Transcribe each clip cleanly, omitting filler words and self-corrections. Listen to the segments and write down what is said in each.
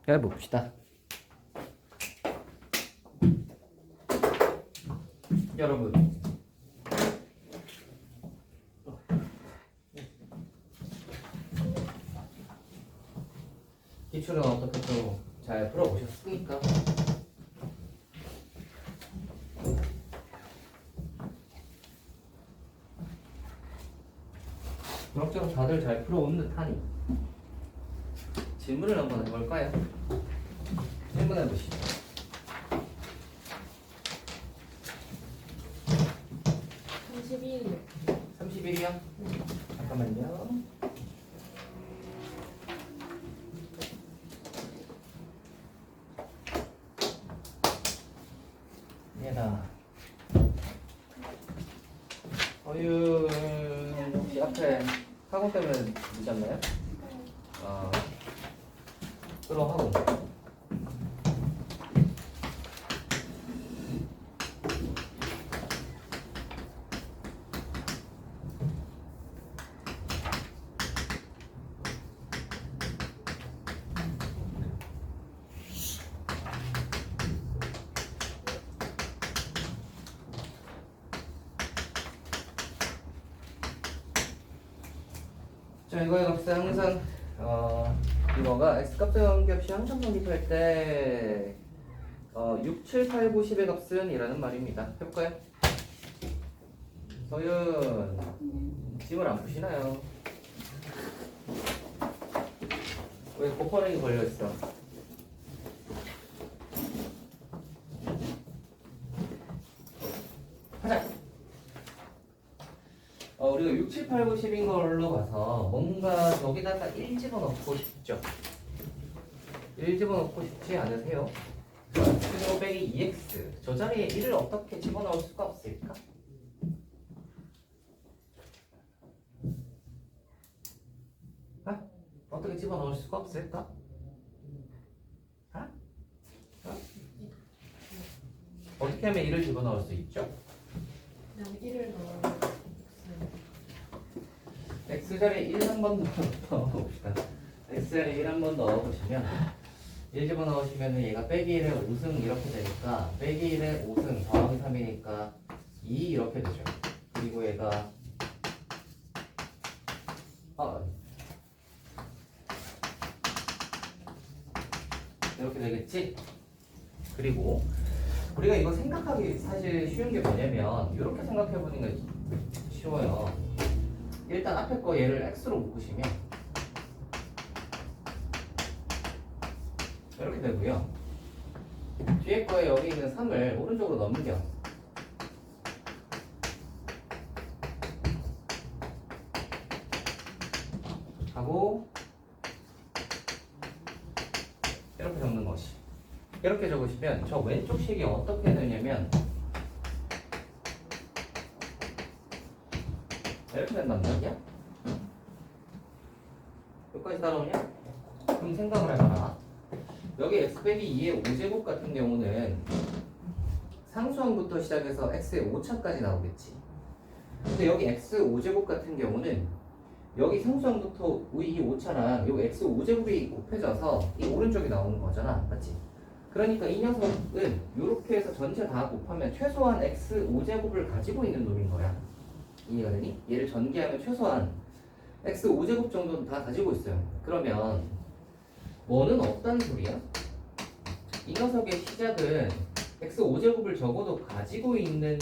해봅시다. 여러분, 기출은 어떻게 또 잘 풀어보셨습니까? 그럭저럭 다들 잘 풀어온 듯하니 질문을 한번 해볼까요? 질문해보시죠. 31이요. 31이요? 잠깐만요. 얘다. 어유, 혹시 앞에 학원 때문에 늦었나요? 아, 그럼 하고. 자, 이거의 값은 항상 이거가 x값과 관계없이 항상 성립할 때 6, 7, 8, 9, 10의 값은 이라는 말입니다. 해볼까요? 서윤 짐을 안 푸시나요? 왜 곱하기 걸려있어? 하자! 우리가 6, 7, 8, 9, 10인 걸로 봐서 뭔가 여기다가 1 집어넣고 싶죠? 1 집어넣고 싶지 않으세요? 그리고 빼기 2x 저 자리에 1을 어떻게 집어넣을 수가 없을까? 어떻게 집어넣을 수가 없을까? 어떻게 하면 1을 집어넣을 수 있죠? 그냥 1을 넣어요. x자리에 1 한 번 넣어봅시다. x자리에 1 한 번 넣어보시면 1 집어넣으시면 얘가 빼기 1의 5승 이렇게 되니까 빼기 1의 5승 더하기 3이니까 2 이렇게 되죠. 그리고 얘가 이렇게 되겠지? 그리고 우리가 이거 생각하기 사실 쉬운 게 뭐냐면 이렇게 생각해보는 게 쉬워요. 일단 앞에 거 얘를 x로 묶으시면 이렇게 되고요. 뒤에 거에 여기 있는 3을 오른쪽으로 넘겨 하고 이렇게 적는 것이. 이렇게 적으시면 저 왼쪽 식이 어떻게 되냐면 이렇게 된단 말이야. 여기까지 따라오냐? 그럼 생각을 해봐라. 여기 x 빼기 2의 5제곱 같은 경우는 상수항부터 시작해서 x의 5차까지 나오겠지. 근데 여기 x 5제곱 같은 경우는 여기 상수항부터 이 5차랑 요 x 5제곱이 곱해져서 이 오른쪽이 나오는 거잖아. 맞지? 그러니까 이 녀석은 이렇게 해서 전체 다 곱하면 최소한 x 5제곱을 가지고 있는 놈인 거야. 이해가 되니? 얘를 전개하면 최소한 x 5제곱 정도는 다 가지고 있어요. 그러면 뭐는 없다는 소리야? 이 녀석의 시작은 x 5제곱을 적어도 가지고 있는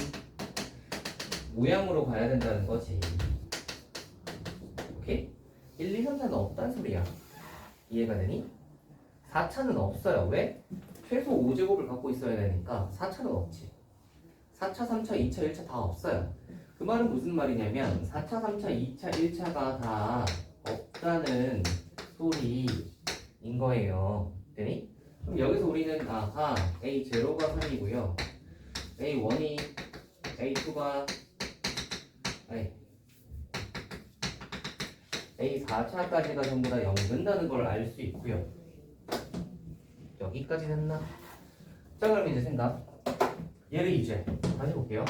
모양으로 가야 된다는 거지. 오케이? 1, 2, 3, 4는 없다는 소리야. 이해가 되니? 4차는 없어요. 왜? 최소 5제곱을 갖고 있어야 되니까 4차는 없지. 4차, 3차, 2차, 1차 다 없어요. 그 말은 무슨 말이냐면 4차, 3차, 2차, 1차가 다 없다는 소리인 거예요. 되니? 그럼 여기서 우리는 A0가 3이고요. A1이 A2가 A4차까지가 전부 다 0 된다는 걸 알 수 있고요. 여기까지 됐나? 자, 그럼 이제 생각. 얘를 이제 다시 볼게요.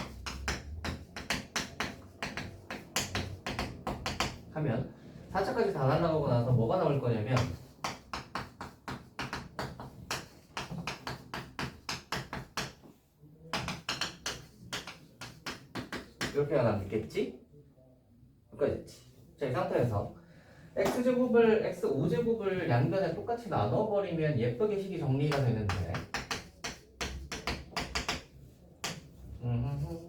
하면 4차까지 다 날라가고 나서 뭐가 나올 거냐면 이렇게 나왔겠지? 여기까지 됐지. 자, 이 상태에서 x제곱을 x5제곱을 양변에 똑같이 나눠버리면 예쁘게 식이 정리가 되는데 음흠.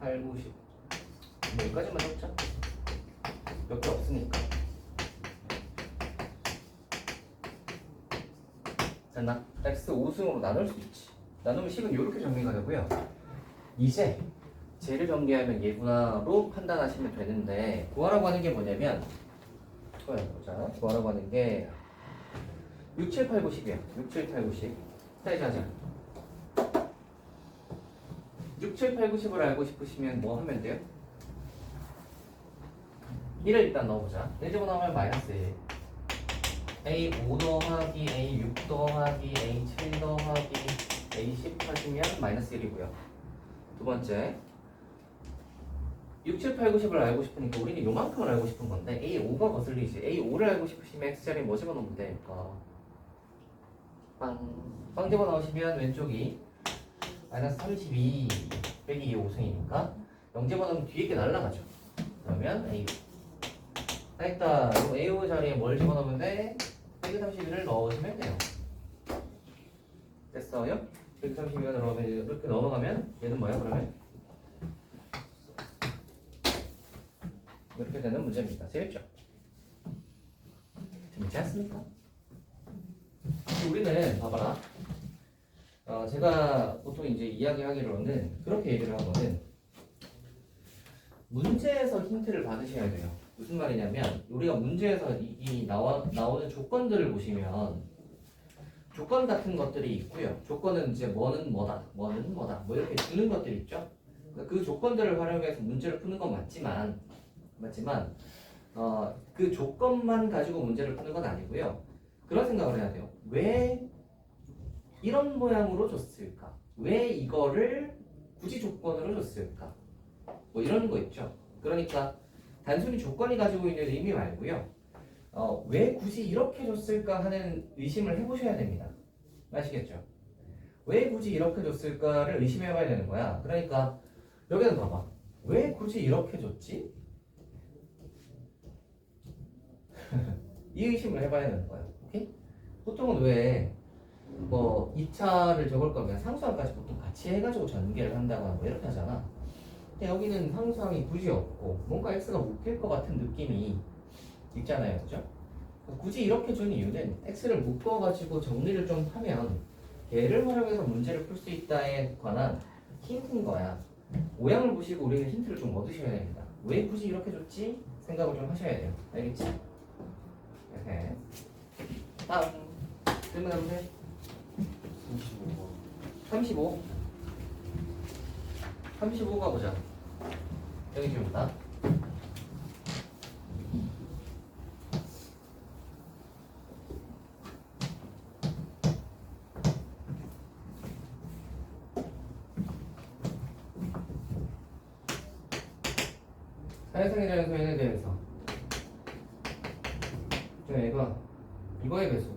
8, 90 여기까지만 적자. 몇 개 없으니까. 됐나? x 5승으로 나눌 수 있지. 나누면 식은 이렇게 정리가 되고요. 이제 쟤를 정리하면 얘구나로 판단하시면 되는데 구하라고 하는 게 뭐냐면 보자. 구하라고 하는 게 6, 7, 8, 9, 10이야. 6, 7, 8, 9, 10. 자, 이제 하자. 6, 7, 8, 9, 10을 알고 싶으시면 뭐 하면 돼요? 1을 일단 넣어보자. 1 집어넣으면 마이너스 1. A5 더하기 A6 더하기 A7 더하기 A10 하시면 마이너스 1이고요. 두 번째 6, 7, 8, 9, 10을 알고 싶으니까 우리는 요만큼을 알고 싶은 건데 A5가 거슬리지. A5를 알고 싶으시면 X자리에 뭐 집어넣으면 될까? 빵 집어넣으시면 왼쪽이 마이너스 32 빼기 5승이니까 0 집어넣으면 뒤에 게 날라가죠. 그러면 A5 됐다. 그럼 A5 자리에 뭘 집어넣으면 돼? 131을 넣으시면 돼요. 됐어요? 131을 넣으면 이렇게 넘어가면 얘는 뭐야 그러면? 이렇게 되는 문제입니다. 재밌죠? 재밌지 않습니까? 우리는 봐봐라. 제가 보통 이제 이야기하기로는 그렇게 얘기를 하거든. 문제에서 힌트를 받으셔야 돼요. 무슨 말이냐면 우리가 문제에서 나오는 조건들을 보시면 조건 같은 것들이 있고요. 조건은 이제 뭐는 뭐다, 뭐는 뭐다, 뭐 이렇게 주는 것들이 있죠. 그 조건들을 활용해서 문제를 푸는 건 맞지만 그 조건만 가지고 문제를 푸는 건 아니고요. 그런 생각을 해야 돼요. 왜 이런 모양으로 줬을까? 왜 이거를 굳이 조건으로 줬을까? 뭐 이런 거 있죠. 그러니까 단순히 조건이 가지고 있는 의미 말고요. 왜 굳이 이렇게 줬을까 하는 의심을 해보셔야 됩니다. 아시겠죠? 왜 굳이 이렇게 줬을까를 의심해봐야 되는 거야. 그러니까 여기는 봐봐. 왜 굳이 이렇게 줬지? 이 의심을 해봐야 되는 거예요. 오케이? 보통은 왜 뭐 2차를 적을 거면 상수항까지 보통 같이 해가지고 전개를 한다거나 뭐 이렇게 하잖아. 근데 여기는 상수항이 굳이 없고 뭔가 x가 묶일 것 같은 느낌이 있잖아요. 그죠? 굳이 이렇게 준 이유는 x를 묶어가지고 정리를 좀 하면 얘를 활용해서 문제를 풀 수 있다에 관한 힌트인 거야. 모양을 보시고 우리는 힌트를 좀 얻으셔야 됩니다. 왜 굳이 이렇게 줬지? 생각을 좀 하셔야 돼요. 알겠지? 이렇게. 다음 질문해 보세요. 35. 35가 보자. 여기 질문다. 사회성의 자연소인에 대해서 얘가 이거의 배수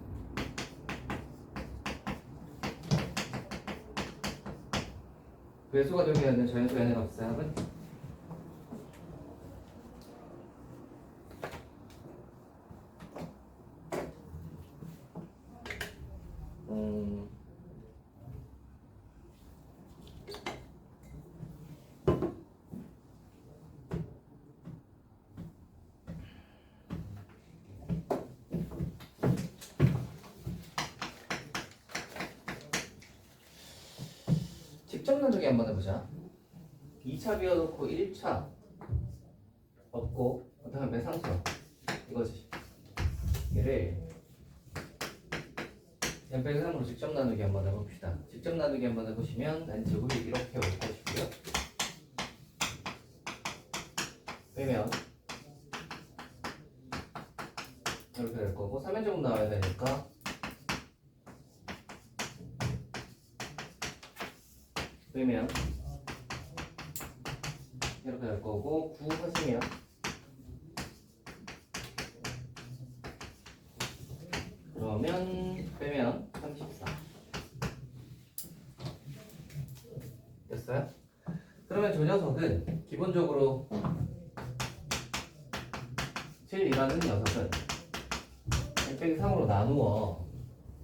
배수가 되게 하는 자연소인의 값은 직접 나누기 한번 해보자. 2차 비워놓고 1차 없고 그다음에 매상수 이거지. 얘를 n-3으로 직접 나누기 한번 해봅시다. 직접 나누기 한번 해보시면 n제곱이 이렇게 올 것이고요. 빼면 이렇게 될 거고 3n제곱 나와야 되니까 빼면 이렇게 될 거고 9 하시면 그러면 빼면 34 그러면 저 녀석은 기본적으로 7이라는 녀석은 n 빼기 3으로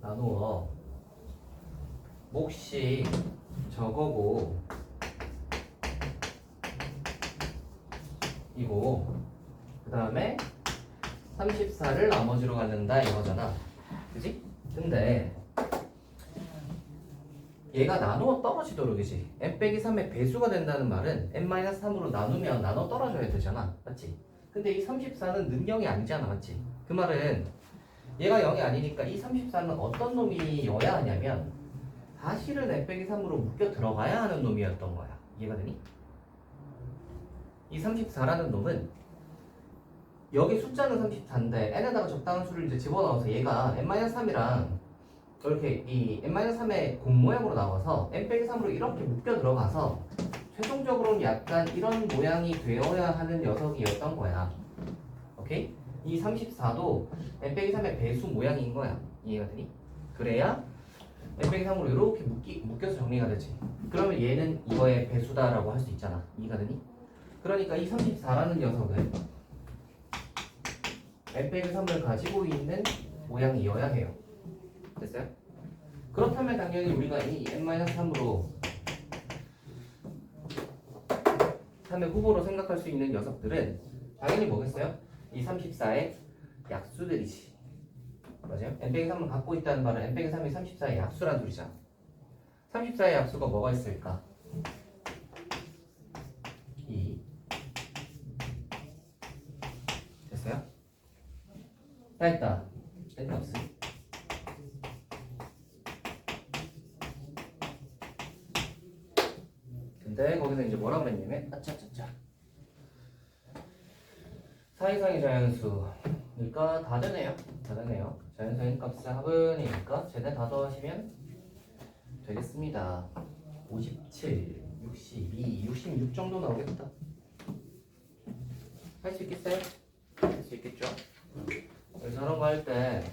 나누어 몫이 저거고 이고 그 다음에 34를 나머지로 갖는다 이거잖아. 그지? 근데 얘가 나누어 떨어지도록 이지 n 빼기 3의 배수가 된다는 말은 n-3으로 나누면 나눠 떨어져야 되잖아. 맞지? 근데 이 34는 능력이 아니잖아. 맞지? 그 말은 얘가 0이 아니니까 이 34는 어떤 놈이어야 하냐면 사실은 n 빼기 3으로 묶여 들어가야 하는 놈이었던 거야. 이해가 되니? 이 34라는 놈은 여기 숫자는 34인데 n에다가 적당한 수를 이제 집어넣어서 얘가 n-3이랑 이렇게 이 n-3의 곱 모양으로 나와서 n 빼기 3으로 이렇게 묶여 들어가서 최종적으로는 약간 이런 모양이 되어야 하는 녀석이었던 거야. 오케이? 이 34도 n 빼기 3의 배수 모양인 거야. 이해가 되니? 그래야 n 빼기 3으로 이렇게 묶여서 정리가 되지. 그러면 얘는 이거의 배수다라고 할 수 있잖아. 이해가 되니? 그러니까 이 34라는 녀석은 n 빼기 3을 가지고 있는 모양이어야 해요. 됐어요? 그렇다면 당연히 우리가 이 n-3으로 3의 후보로 생각할 수 있는 녀석들은 당연히 뭐겠어요? 이 34의 약수들이지. 맞아요? n-3을 갖고 있다는 말은 n-3이 34의 약수란 소리잖아. 34의 약수가 뭐가 있을까? 2. 됐어요? 다 했다. n 없음. 근데 거기서 이제 뭐라고 그랬냐면 아차차차 사이상의 자연수니까 다 되네요. 자연수의 값의 합은이니까 쟤네 다 더하시면 되겠습니다. 57, 62, 66 정도 나오겠다. 할 수 있겠어요? 할 수 있겠죠? 그래서 저런 거 할 때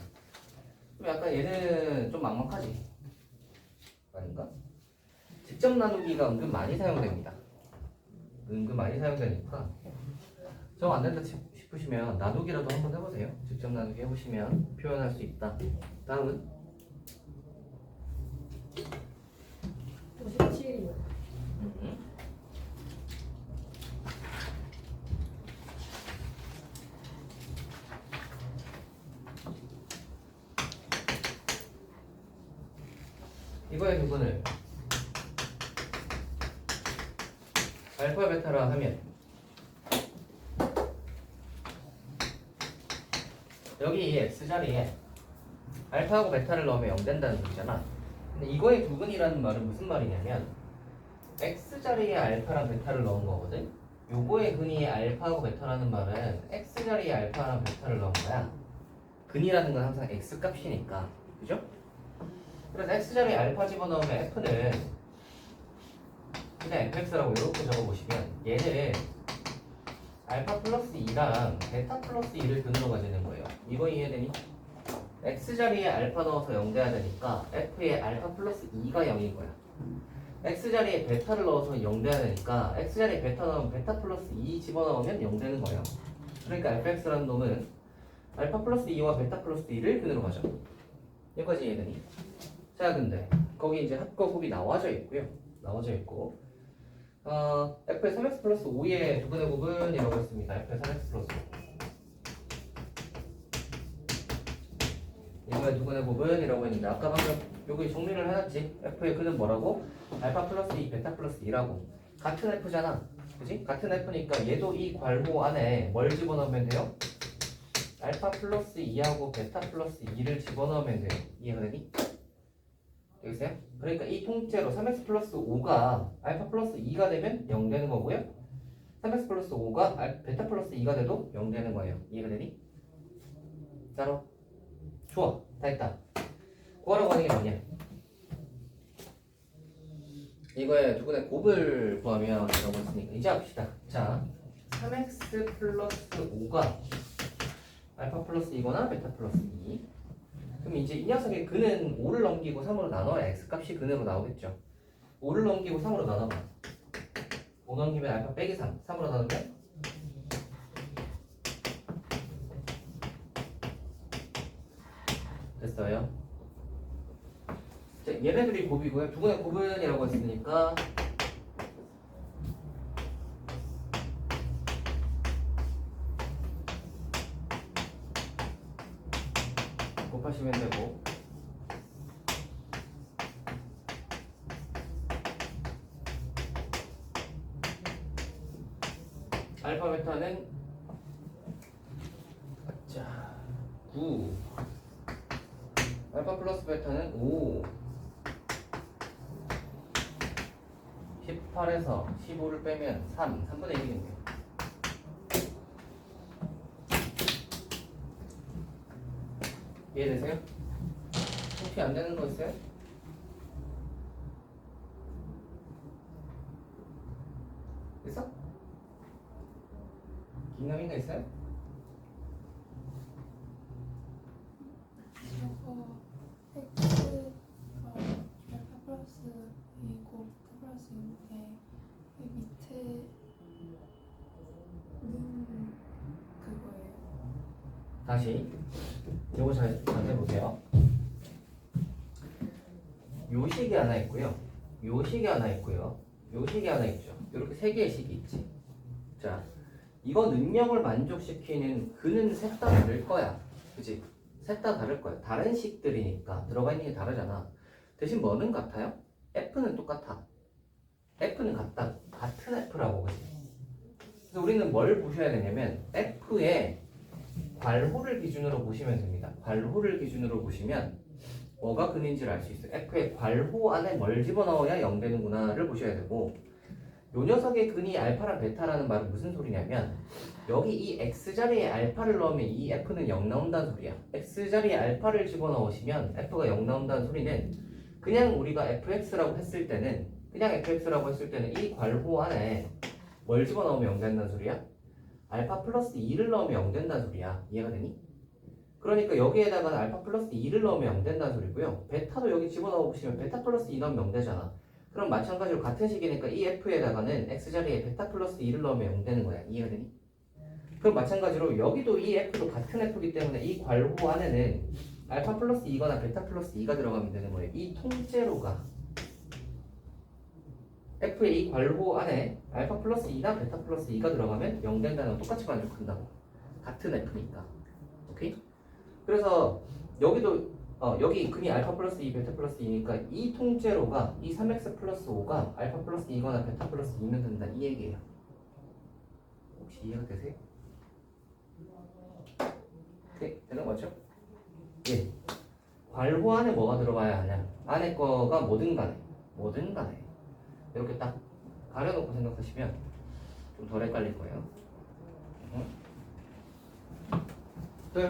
좀 약간 얘는 좀 막막하지? 아닌가? 직접 나누기가 은근 많이 사용됩니다. 은근 많이 사용되니까 정 안 된다 싶으시면 나누기라도 한번 해보세요. 직접 나누기 해보시면 표현할 수 있다. 다음은 57이요. 이거의 부분을 알파 베타라 하면 여기 이 x자리에 알파하고 베타를 넣으면 0 된다는 소리잖아. 근데 이거의 부분이라는 말은 무슨 말이냐면 x자리에 알파랑 베타를 넣은 거거든. 요거의 근이 알파하고 베타라는 말은 x자리에 알파랑 베타를 넣은 거야. 근이라는 건 항상 x값이니까. 그죠? 그래서 x자리에 알파 집어넣으면 f는 그냥 fx라고 이렇게 적어보시면 얘는 알파 플러스 2랑 베타 플러스 2를 근으로 가지는 거예요. 이거 이해되니? x자리에 알파 넣어서 0 돼야 되니까 f의 알파 플러스 2가 0인 거야. x자리에 베타를 넣어서 0 돼야 되니까 x자리에 베타 넣으면 베타 플러스 2 집어넣으면 0 되는 거예요. 그러니까 fx라는 놈은 알파 플러스 2와 베타 플러스 2를 근으로 가죠. 여기까지 이해되니? 자, 근데 거기 이제 합과 곱이 나와져 있고요. 나와져 있고 f의 3x 플러스 5의 두분의 곱은 이라고 했습니다. f의 3x 플러스 5 이거의 두분의 곱은 이라고 했는데 아까 방금 여기 정리를 해놨지. f의 근은 뭐라고? 알파 플러스 2, 베타 플러스 2라고. 같은 f잖아. 그지? 같은 f니까 얘도 이 괄호 안에 뭘 집어넣으면 돼요? 알파 플러스 2하고 베타 플러스 2를 집어넣으면 돼요. 이해가 되니? 되겠어요? 그러니까 이 통째로 3x 플러스 5가 알파 플러스 2가 되면 0 되는 거고요. 3x 플러스 5가 베타 플러스 2가 돼도 0 되는 거예요. 이해가 되니? 따로? 좋아. 다 했다. 구하라고 하는 게 뭐냐? 이거에 두분의 곱을 구하면 이라고 했으니까 이제 합시다. 자, 3x 플러스 5가 알파 플러스 2거나 베타 플러스 2. 그럼 이제 이 녀석의 근은 5를 넘기고 3으로 나눠야 x값이 근으로 나오겠죠. 5를 넘기고 3으로 나눠봐. 5 넘기면 알파 빼기 3. 3으로 나누면 됐어요. 자, 얘네들이 곱이고요. 두 분의 곱은이라고 했으니까 곱하시면 되고 알파 베타는 자 9 알파 플러스 베타는 5 18에서 15를 빼면 3분의 1이겠네요. 이해되세요? 혹시 안 되는 거 있어요? 있어? 긴가민가 있어요? 저거 X가 알파 플러스 2고 베타 플러스 2인데 이 밑에는 그거예요. 다시 요거 잘 해보세요. 요 식이 하나 있고요. 요 식이 하나 있고요. 요 식이 하나 있죠. 이렇게 세 개의 식이 있지. 자, 이거 능력을 만족시키는 그는 셋 다 다를 거야. 그치? 셋 다 다를 거야. 다른 식들이니까 들어가 있는 게 다르잖아. 대신 뭐는 같아요? F는 똑같아. F는 같은 F라고. 그치? 그래서 우리는 뭘 보셔야 되냐면 F의 괄호를 기준으로 보시면 됩니다. 괄호를 기준으로 보시면 뭐가 근인지를 알 수 있어요. F의 괄호 안에 뭘 집어넣어야 0 되는구나를 보셔야 되고, 요 녀석의 근이 알파랑 베타라는 말은 무슨 소리냐면 여기 이 X자리에 알파를 넣으면 이 F는 0 나온다는 소리야. X자리에 알파를 집어넣으시면 F가 0 나온다는 소리는 그냥 우리가 fx라고 했을 때는 이 괄호 안에 뭘 집어넣으면 0 된다는 소리야? 알파 플러스 2를 넣으면 0 된다는 소리야. 이해가 되니? 그러니까 여기에다가 알파 플러스 2를 넣으면 0 된다는 소리고요. 베타도 여기 집어넣어 보시면 베타 플러스 2 넣으면 0 되잖아. 그럼 마찬가지로 같은 식이니까 이 f에다가는 x자리에 베타 플러스 2를 넣으면 0 되는 거야. 이해가 되니? 그럼 마찬가지로 여기도 이 f도 같은 f이기 때문에 이 괄호 안에는 알파 플러스 2거나 베타 플러스 2가 들어가면 되는 거예요. 이 통째로가 f의 이 괄호 안에 알파 플러스 2나 베타 플러스 2가 들어가면 0 된다는 건 똑같이 만족한다고. 같은 f니까. 오케이? 그래서 여기도 여기 근이 알파 플러스 2, 베타 플러스 2니까 이 통째로가 이 3x 플러스 5가 알파 플러스 2거나 베타 플러스 2면 된다 이 얘기예요. 혹시 이해가 되세요? 오케이, 되는 거죠? 예. 괄호 안에 뭐가 들어가야 하냐? 안에 거가 뭐든 간에 이렇게 딱 가려놓고 생각하시면 좀 덜 헷갈릴 거예요. 둘.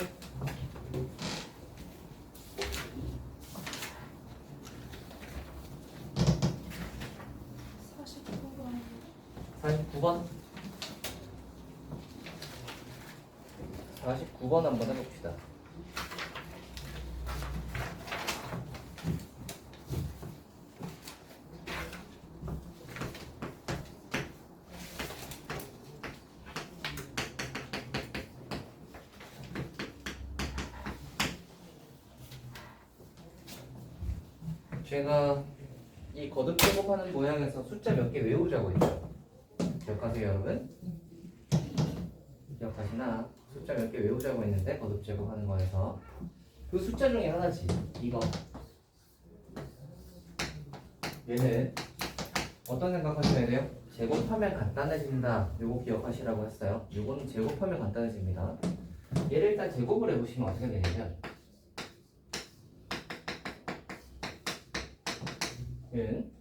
49번 49번 한번 해봅시다. 제가 이 거듭 제곱하는 모양에서 숫자 몇 개 외우자고 했죠. 기억하세요, 여러분? 기억하시나? 숫자 몇 개 외우자고 했는데 거듭 제곱하는 거에서 그 숫자 중에 하나지. 이거 얘는 어떤 생각하셔야 돼요? 제곱하면 간단해진다. 요거 기억하시라고 했어요. 요거는 제곱하면 간단해집니다. 얘를 일단 제곱을 해보시면 어떻게 되냐면 얘는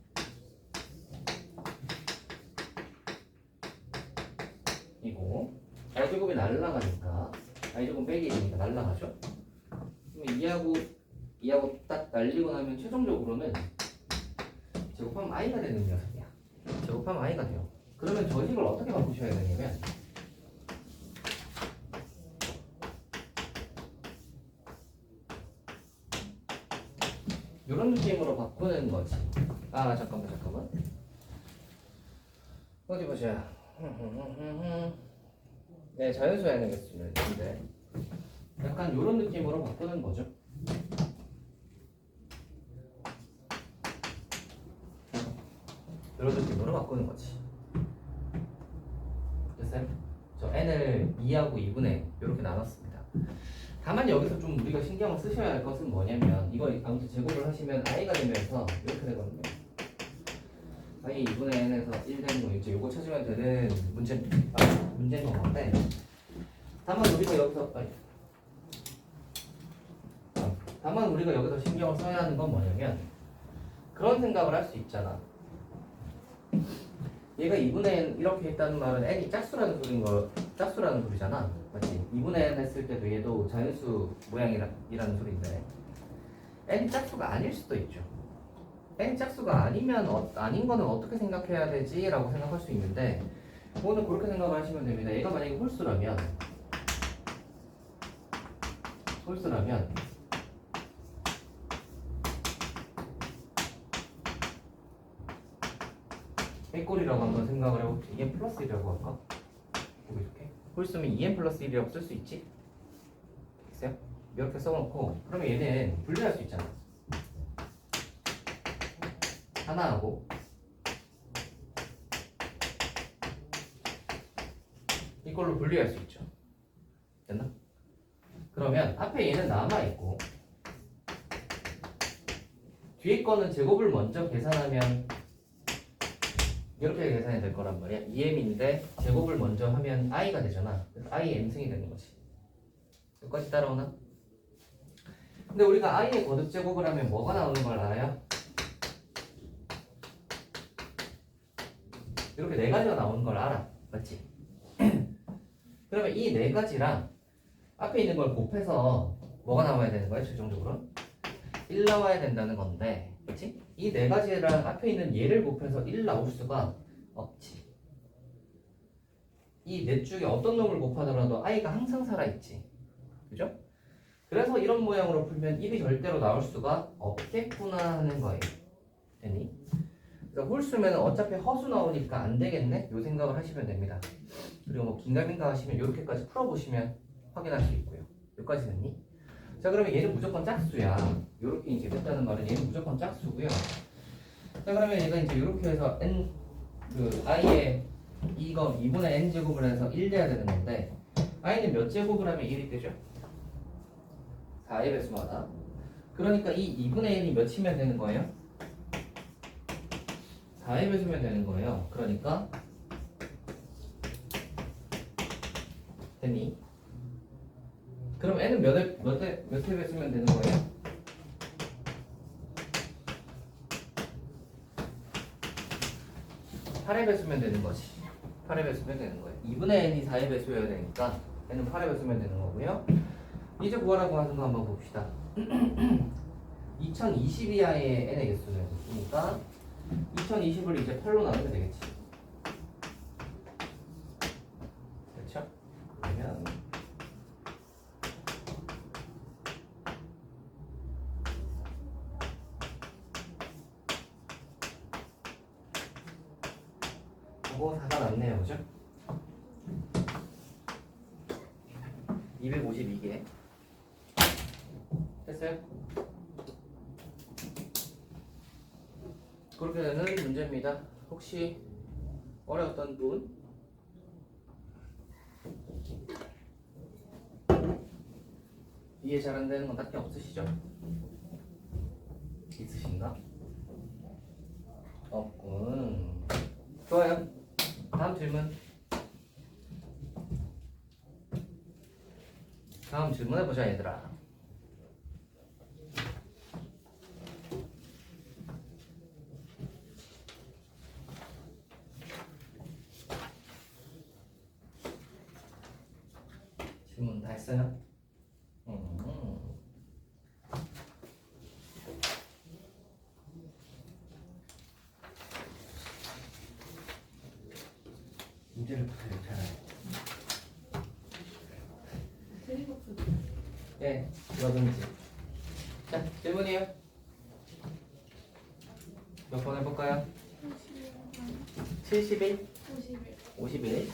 이고 i제곱이 날라가니까 i제곱 빼기 1이니까 날라가죠? 그럼 2하고 딱 날리고 나면 최종적으로는 제곱하면 i가 되는 녀석이야. 제곱하면 i가 돼요. 그러면 저 식을 어떻게 바꾸셔야 되냐면 이런 느낌으로 바꾸는 거지. 잠깐만. 어디 보자. 네, 자연수 n의 개수는 인데 약간 이런 느낌으로 바꾸는 거죠. 이런 느낌으로 바꾸는 거지. 됐어요? 저 n을 2하고 2분의 n 이렇게 나눴습니다. 다만 여기서 좀 우리가 신경을 쓰셔야 할 것은 뭐냐면 이거 아무튼 제곱을 하시면 i가 되면서 이렇게 되거든요. i 2분의 n에서 1 되는 거 이제 요거 찾으면 되는 문제인 건데 다만 우리가 여기서 신경을 써야 하는 건 뭐냐면 그런 생각을 할 수 있잖아. 얘가 2분의 n 이렇게 했다는 말은 n이 짝수라는 소리잖아. 맞지? 2분의 n 했을 때도 얘도 자연수 모양이라는 소리인데 n이 짝수가 아닐 수도 있죠. n이 짝수가 아니면 아닌 거는 어떻게 생각해야 되지? 라고 생각할 수 있는데 그거는 그렇게 생각을 하시면 됩니다. 얘가 만약에 홀수라면 A꼴이라고 한번 생각을 해볼게. 2n 플러스 1이라고 할까? 보기 좋게. 홀수면 2n 플러스 1이라고 쓸 수 있지? 있어요? 이렇게 써놓고 그러면 얘는 분리할 수 있잖아. 하나하고 이걸로 분리할 수 있죠. 됐나? 그러면 앞에 얘는 남아있고 뒤에 거는 제곱을 먼저 계산하면 이렇게 계산이 될 거란 말이야. 2m인데 제곱을 먼저 하면 i가 되잖아. 그래서 i m승이 되는 거지. 여기까지 따라오나? 근데 우리가 i의 거듭 제곱을 하면 뭐가 나오는 걸 알아요? 이렇게 네 가지가 나오는 걸 알아. 맞지? 그러면 이 네 가지랑 앞에 있는 걸 곱해서 뭐가 나와야 되는 거야? 최종적으로 1 나와야 된다는 건데, 그렇지? 이 네 가지랑 앞에 있는 얘를 곱해서 1 나올 수가 없지. 이 넷 중에 어떤 놈을 곱하더라도 i가 항상 살아있지. 그죠? 그래서 이런 모양으로 풀면 1이 절대로 나올 수가 없겠구나 하는 거예요. 되니? 그래서 홀수면 어차피 허수 나오니까 안 되겠네? 요 생각을 하시면 됩니다. 그리고 뭐 긴가민가 하시면 이렇게까지 풀어보시면 확인할 수 있고요. 여기까지 됐니? 자, 그러면 얘는 무조건 짝수야. 요렇게 이제 됐다는 말은 얘는 무조건 짝수고요. 자, 그러면 얘가 이제 요렇게 해서 n i의 이거 2분의 n 제곱을 해서 1 돼야 되는 건데 i는 몇 제곱을 하면 1이 되죠? 4의 배수마다. 그러니까 이 2분의 n이 몇이면 되는 거예요? 4의 배수면 되는 거예요. 그러니까 됐니? 그럼 n은 몇에 배수면 되는 거예요? 8에 배수면 되는 거지. 8에 배수면 되는 거예요. 2분의 n이 4에 배수여야 되니까 n은 8에 배수면 되는 거고요. 이제 구하라고 하는 거 한번 봅시다. 2022하의 n의 개수는 있으니까 2020을 이제 8로 나누면 되겠지. 그렇죠? 그러면 그거 4가 남네요. 그죠? 252개 됐어요? 그렇게 되는 문제입니다. 혹시 어려웠던 분? 이해 잘 안 되는 건 딱히 없으시죠? 있으신가? 없군. 좋아요. 다음 질문. 다음 질문 해보자 얘들아. 질문 다 했어요? 문제를 보세요. 잘하네. 네, 뭐든지. 자, 질문이에요. 몇 번 해볼까요? 71? 51. 51.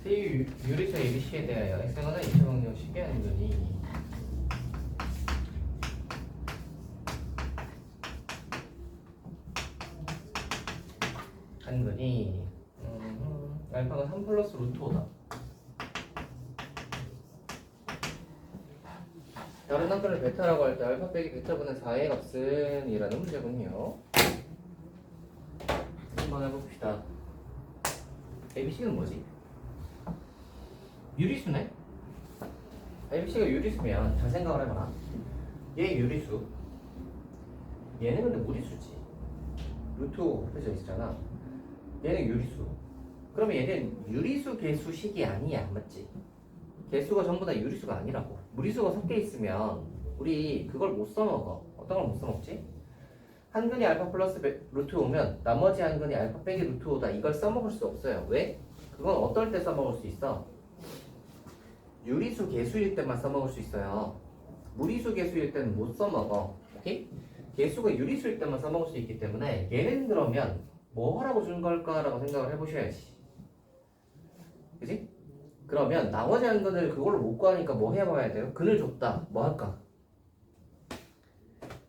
세유 유리수 ABC에 대하여 X는 이차방정식의 한근이 알파가 3 플러스 루트 5다. 다른 한근을 베타라고 할 때 알파 빼기 베타분의 4의 값은 이라는 문제군요. 한번 해봅시다. ABC는 뭐지? 유리수네? ABC가 유리수면 잘 생각을 해봐라. 얘 유리수, 얘는 근데 무리수지. 루트 5 곱해져 있잖아. 얘는 유리수. 그러면 얘는 유리수 개수식이 아니야, 맞지? 개수가 전부 다 유리수가 아니라고. 무리수가 섞여 있으면 우리 그걸 못 써먹어. 어떤 걸 못 써먹지? 한근이 알파 플러스 루트 5면 나머지 한근이 알파 빼기 루트 5다. 이걸 써먹을 수 없어요. 왜? 그건 어떨 때 써먹을 수 있어? 유리수 개수일 때만 써먹을 수 있어요. 무리수 개수일 때는 못 써먹어. 오케이? 개수가 유리수일 때만 써먹을 수 있기 때문에 얘는 그러면 뭐 하라고 준 걸까라고 생각을 해보셔야지. 그지? 그러면 나머지 한근을 그걸로 못 구하니까 뭐 해봐야 돼요? 근을 줬다. 뭐 할까?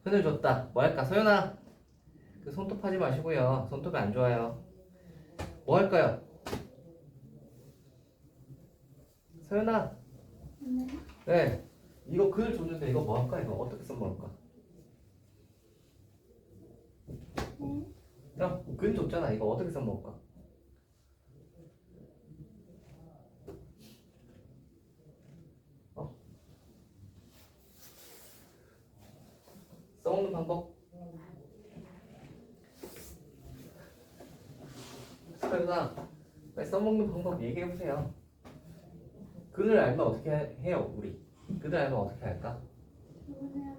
근을 줬다. 뭐 할까? 소연아, 그 손톱 하지 마시고요. 손톱이 안 좋아요. 뭐 할까요? 소연아. 네. 네. 이거 근을 줬는데 이거 뭐 할까? 이거 어떻게 써먹을까? 네. 야, 근 줬잖아. 이거 어떻게 써먹을까? 써먹는 방법? 소연아, 빨리 써먹는 방법 얘기해보세요. 근을 알면 어떻게 해요, 우리? 근을 알면 어떻게 할까? 저번에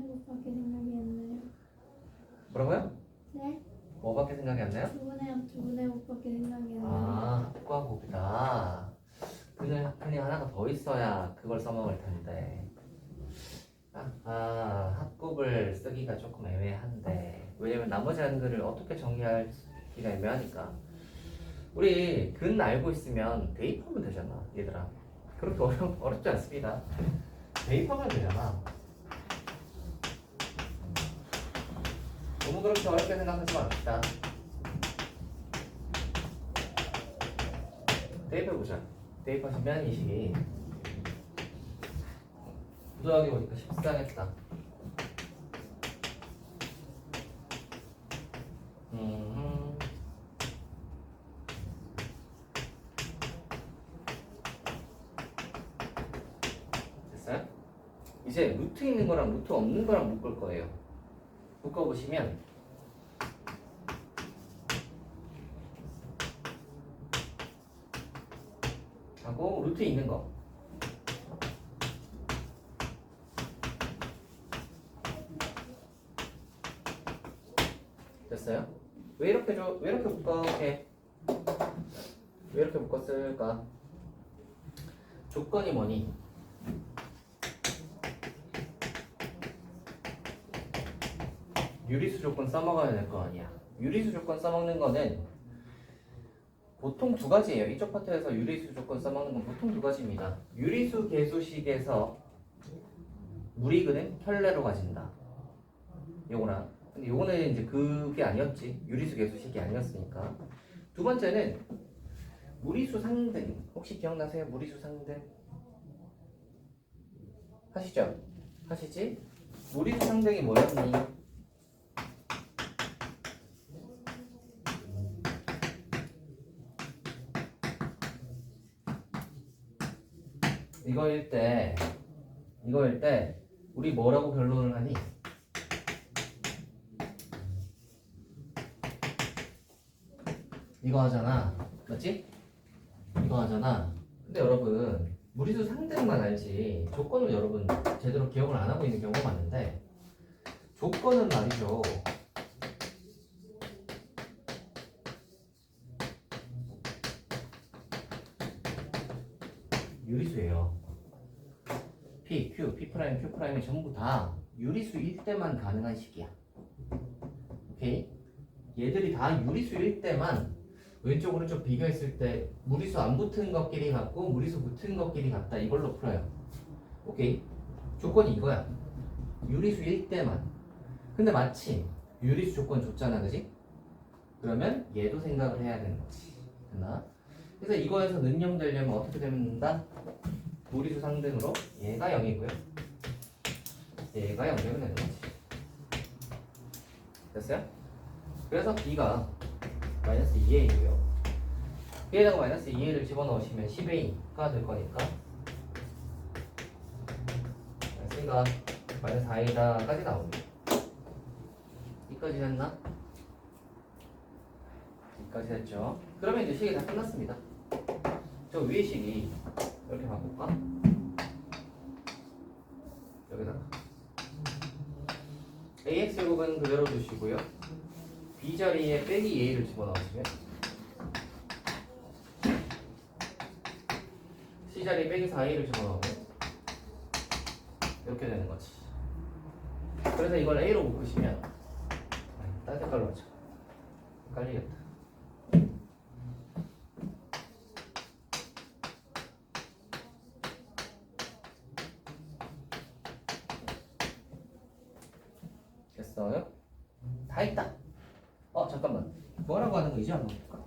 곱밖에 생각이 안 나요. 뭐라고요? 네? 뭐밖에 생각이 안 나요? 저번에 곱밖에 생각이 안 나요. 아, 합과 곱이다. 근이 하나가 더 있어야 그걸 써먹을 텐데. 합곱을 쓰기가 조금 애매한데. 왜냐면 나머지 한글을 어떻게 정리할기가 애매하니까. 우리 근 알고 있으면 대입하면 되잖아, 얘들아. 그렇게 어렵지 않습니다. 대입하면 되잖아. 너무 그렇게 어렵게 생각하지 맙시다. 대입해보자. 대입하시면 이 식이 부정하게 보니까 14겠다. 됐어요? 이제 루트 있는 거랑 루트 없는 거랑 묶을 거예요. 묶어보시면 하고 루트 있는 거 됐어요? 왜 이렇게 묶어? 이렇게 왜 이렇게 묶었을까? 조건이 뭐니? 유리수 조건 써먹어야 될 거 아니야. 유리수 조건 써먹는 거는 보통 두 가지예요. 이쪽 파트에서 유리수 조건 써먹는 건 보통 두 가지입니다. 유리수 개수식에서 무리근은 혈례로 가진다. 요거나. 근데 요거는 이제 그게 아니었지. 유리수 개수식이 아니었으니까. 두 번째는 무리수 상등. 혹시 기억나세요? 무리수 상등. 하시죠? 하시지? 무리수 상등이 뭐였니? 이거일 때 우리 뭐라고 변론을 하니? 이거 하잖아. 맞지? 이거 하잖아. 근데 여러분 무리수 상등만 알지 조건을 여러분 제대로 기억을 안 하고 있는 경우가 많은데 조건은 말이죠. 유리수예요. Q'이 전부 다 유리수일 때만 가능한 식이야. 오케이? 얘들이 다 유리수일 때만 왼쪽 오른쪽 비교했을 때 무리수 안 붙은 것끼리 같고 무리수 붙은 것끼리 같다. 이걸로 풀어요. 오케이? 조건이 이거야. 유리수일 때만. 근데 마침 유리수 조건 줬잖아, 그지? 그러면 얘도 생각을 해야 되는 거지. 됐나? 그래서 이거에서 능용되려면 어떻게 된다? 무리수 상등으로 얘가 0이고요. 얘가 0 되면 되는 거지. 됐어요? 그래서 b가 마이너스 2a이고요. b에다가 마이너스 2a를 집어넣으시면 10a가 될 거니까 c가 마이너스 4a다까지 나옵니다. 여기까지 됐나? 여기까지 됐죠? 그러면 이제 식이 다 끝났습니다. 저 위에 식이 이렇게 바꿀까? 여기다가 ax제곱은 그대로 두시고요. b 자리에 빼기 a를 집어넣으시면 c 자리에 빼기 4a를 집어넣으면 이렇게 되는 거지. 그래서 이걸 a로 묶으시면 딴 색깔로 하자. 헷갈리겠다. 됐어요? 다 했다. 잠깐만. 뭐라고 하는 거 이제 한번 볼까?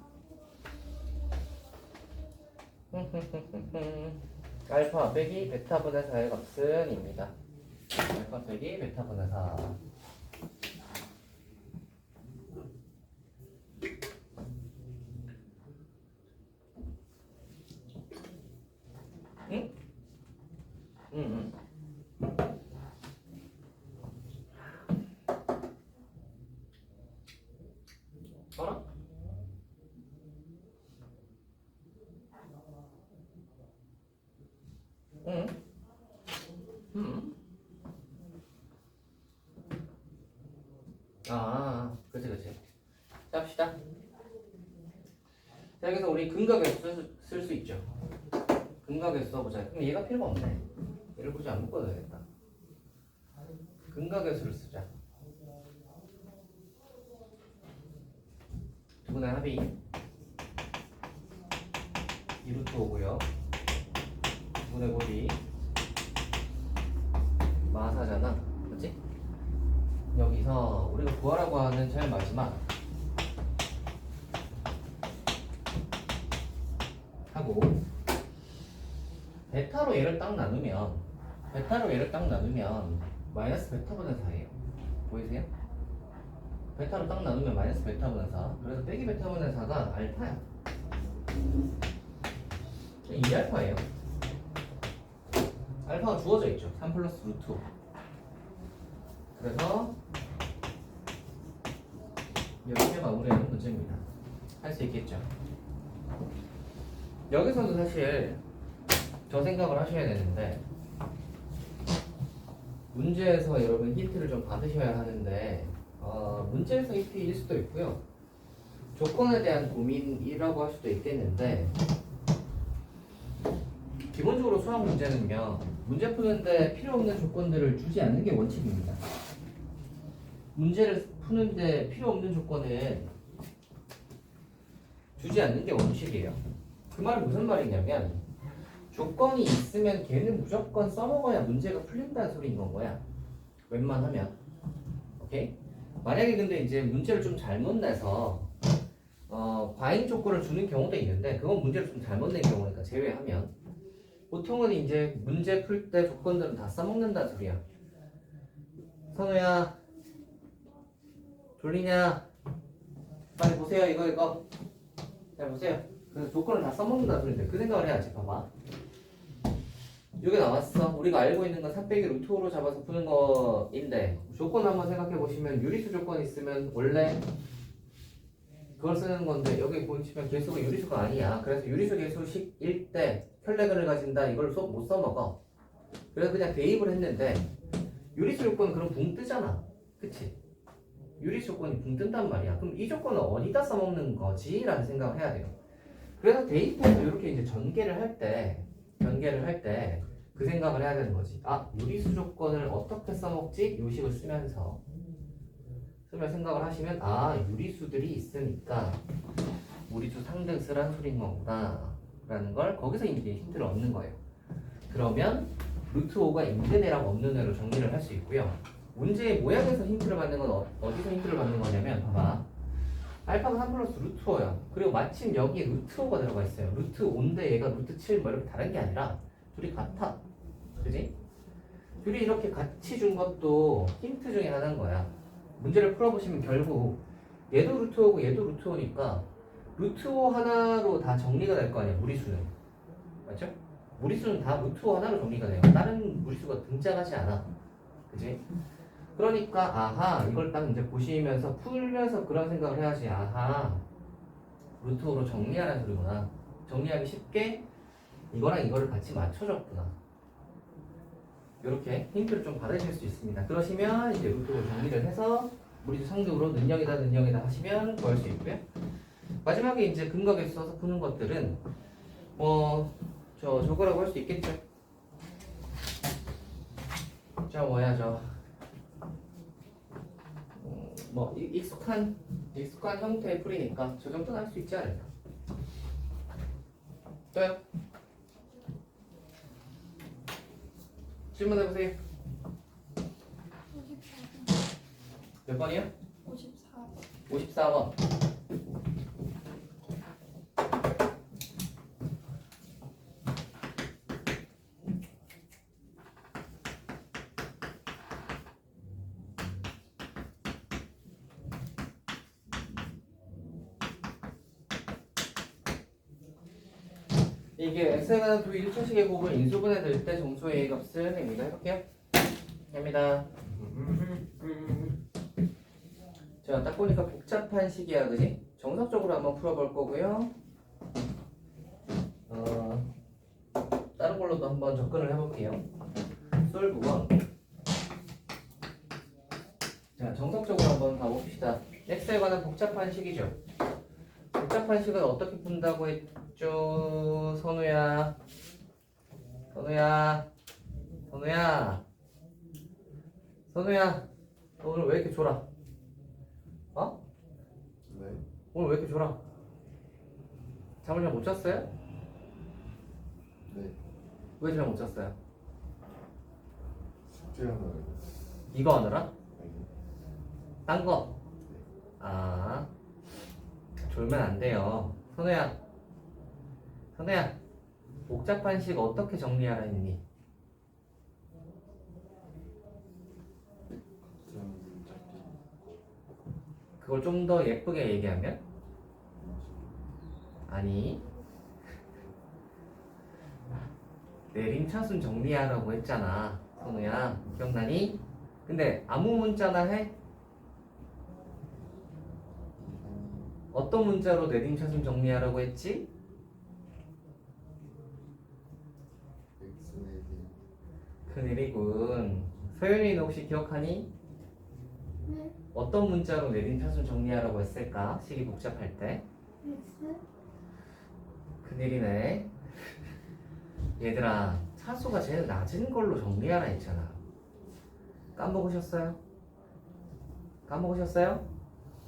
알파 빼기 베타분의 4의 값은입니다. 알파 빼기 베타분의 4. 응? 응. 알아? 응. 그치. 자, 합시다. 자, 여기서 우리 근각에서 쓸 수 있죠. 근각에서 써보자. 그럼 얘가 필요가 없네. 얘를 굳이 안 묶어도 되겠다. 근각에서를 쓰자. 두분의 합이 2루트 5고요. 두분의 곱이 마사잖아. 그치? 여기서 우리가 구하라고 하는 제일 마지막 하고 베타로 얘를 딱 나누면 마이너스 베타분의 4예요. 보이세요? 베타로 딱 나누면 마이너스 베타분의 4. 그래서 빼기 베타분의 4가 알파야. 이게 알파예요. 알파가 주어져 있죠. 3 플러스 루트 5. 그래서 이렇게 마무리하는 문제입니다. 할 수 있겠죠. 여기서도 사실 저 생각을 하셔야 되는데 문제에서 여러분 힌트를 좀 받으셔야 하는데 문제에서 힌트일 수도 있고요. 조건에 대한 고민이라고 할 수도 있겠는데 기본적으로 수학 문제는요. 문제 푸는데 필요 없는 조건들을 주지 않는 게 원칙입니다. 문제를 푸는데 필요 없는 조건은 주지 않는 게 원칙이에요. 그 말은 무슨 말이냐면 조건이 있으면 걔는 무조건 써먹어야 문제가 풀린다는 소리인 건 거야. 웬만하면. 오케이? 만약에 근데 이제 문제를 좀 잘못 내서 과잉 조건을 주는 경우도 있는데 그건 문제를 좀 잘못 낸 경우니까 제외하면 보통은 이제 문제 풀 때 조건들은 다 써먹는다는 소리야. 선우야 졸리냐? 빨리 보세요. 이거 잘 보세요. 그래서 조건을 다 써먹는다는 소리인데 그 생각을 해야지. 봐봐. 이게 나왔어. 우리가 알고 있는 건 3 빼기 루트 5로 잡아서 푸는 거인데 조건 한번 생각해 보시면 유리수 조건 있으면 원래 그걸 쓰는 건데 여기 보시면 개수가 유리수가 아니야. 그래서 유리수 개수식일 때 혈례근을 가진다. 이걸 못 써먹어. 그래서 그냥 대입을 했는데 유리수 조건은 그럼 붕 뜨잖아. 그치? 유리수 조건이 붕 뜬단 말이야. 그럼 이 조건은 어디다 써먹는 거지? 라는 생각을 해야 돼요. 그래서 대입해서 이렇게 이제 전개를 할 때 그 생각을 해야 되는 거지. 아, 유리수 조건을 어떻게 써먹지? 요식을 쓰면서 생각을 하시면 아, 유리수들이 있으니까 무리수 상등 쓰란 소린 거구나 라는 걸 거기서 이제 힌트를 얻는 거예요. 그러면 루트 5가 있는 애랑 없는 애로 정리를 할 수 있고요. 문제의 모양에서 힌트를 받는 건 어디서 힌트를 받는 거냐면 봐봐. 알파가 3 플러스 루트 5야. 그리고 마침 여기에 루트 5가 들어가 있어요. 루트 5인데 얘가 루트 7 뭐 이렇게 다른 게 아니라 둘이 같아. 그지? 둘이 이렇게 같이 준 것도 힌트 중에 하나인 거야. 문제를 풀어보시면 결국 얘도 루트 5고 얘도 루트 5니까 루트 5 하나로 다 정리가 될 거 아니야, 무리수는. 맞죠? 무리수는 다 루트 5 하나로 정리가 돼요. 다른 무리수가 등장하지 않아. 그지? 그러니까 아하, 이걸 딱 이제 보시면서 풀면서 그런 생각을 해야지. 아하, 루트 5로 정리하라는 소리구나. 정리하기 쉽게 이거랑 이거를 같이 맞춰줬구나. 이렇게 힌트를 좀 받으실 수 있습니다. 그러시면 이제 루트 5로 정리를 해서 무리수 상등으로 능력이다 하시면 구할 수 있고요. 마지막에 이제 근거계 써서 푸는 것들은 저거라고 할 수 있겠죠. 익숙한 형태의 풀이니까 저 정도는 할 수 있지 않을까. 또요? 질문해보세요. 54번. 몇 번이요? 54번. 54번. 이게 x에 관한 두 1차식의 곱을 인수분해 될 때 정수의 A 값을 A입니다. 해볼게요. 합니다. 자, 딱 보니까 복잡한 식이야, 그지? 정석적으로 한번 풀어볼 거고요. 다른 걸로도 한번 접근을 해볼게요. 솔브 1. 자, 정석적으로 한번 가봅시다. x에 관한 복잡한 식이죠. 복잡한 식은 어떻게 푼다고 했죠? 선우야, 너 오늘 왜 이렇게 졸아? 어? 네. 오늘 왜 이렇게 졸아? 잠을 잘 못 잤어요? 네. 왜 잘 못 잤어요? 숙제하느라. 이거 하느라? 아니. 딴 거? 아, 졸면 안 돼요. 선우야, 복잡한 식 어떻게 정리하라 했니? 그걸 좀 더 예쁘게 얘기하면? 아니, 내림차순 정리하라고 했잖아, 선우야. 기억나니? 근데 아무 문자나 해? 어떤 문자로 내림차순 정리하라고 했지? 큰일이군. 서윤이는 혹시 기억하니? 네. 어떤 문자로 내림차순 정리하라고 했을까? 식이 복잡할 때. X. 큰일이네. 얘들아, 차수가 제일 낮은 걸로 정리하라 했잖아. 까먹으셨어요?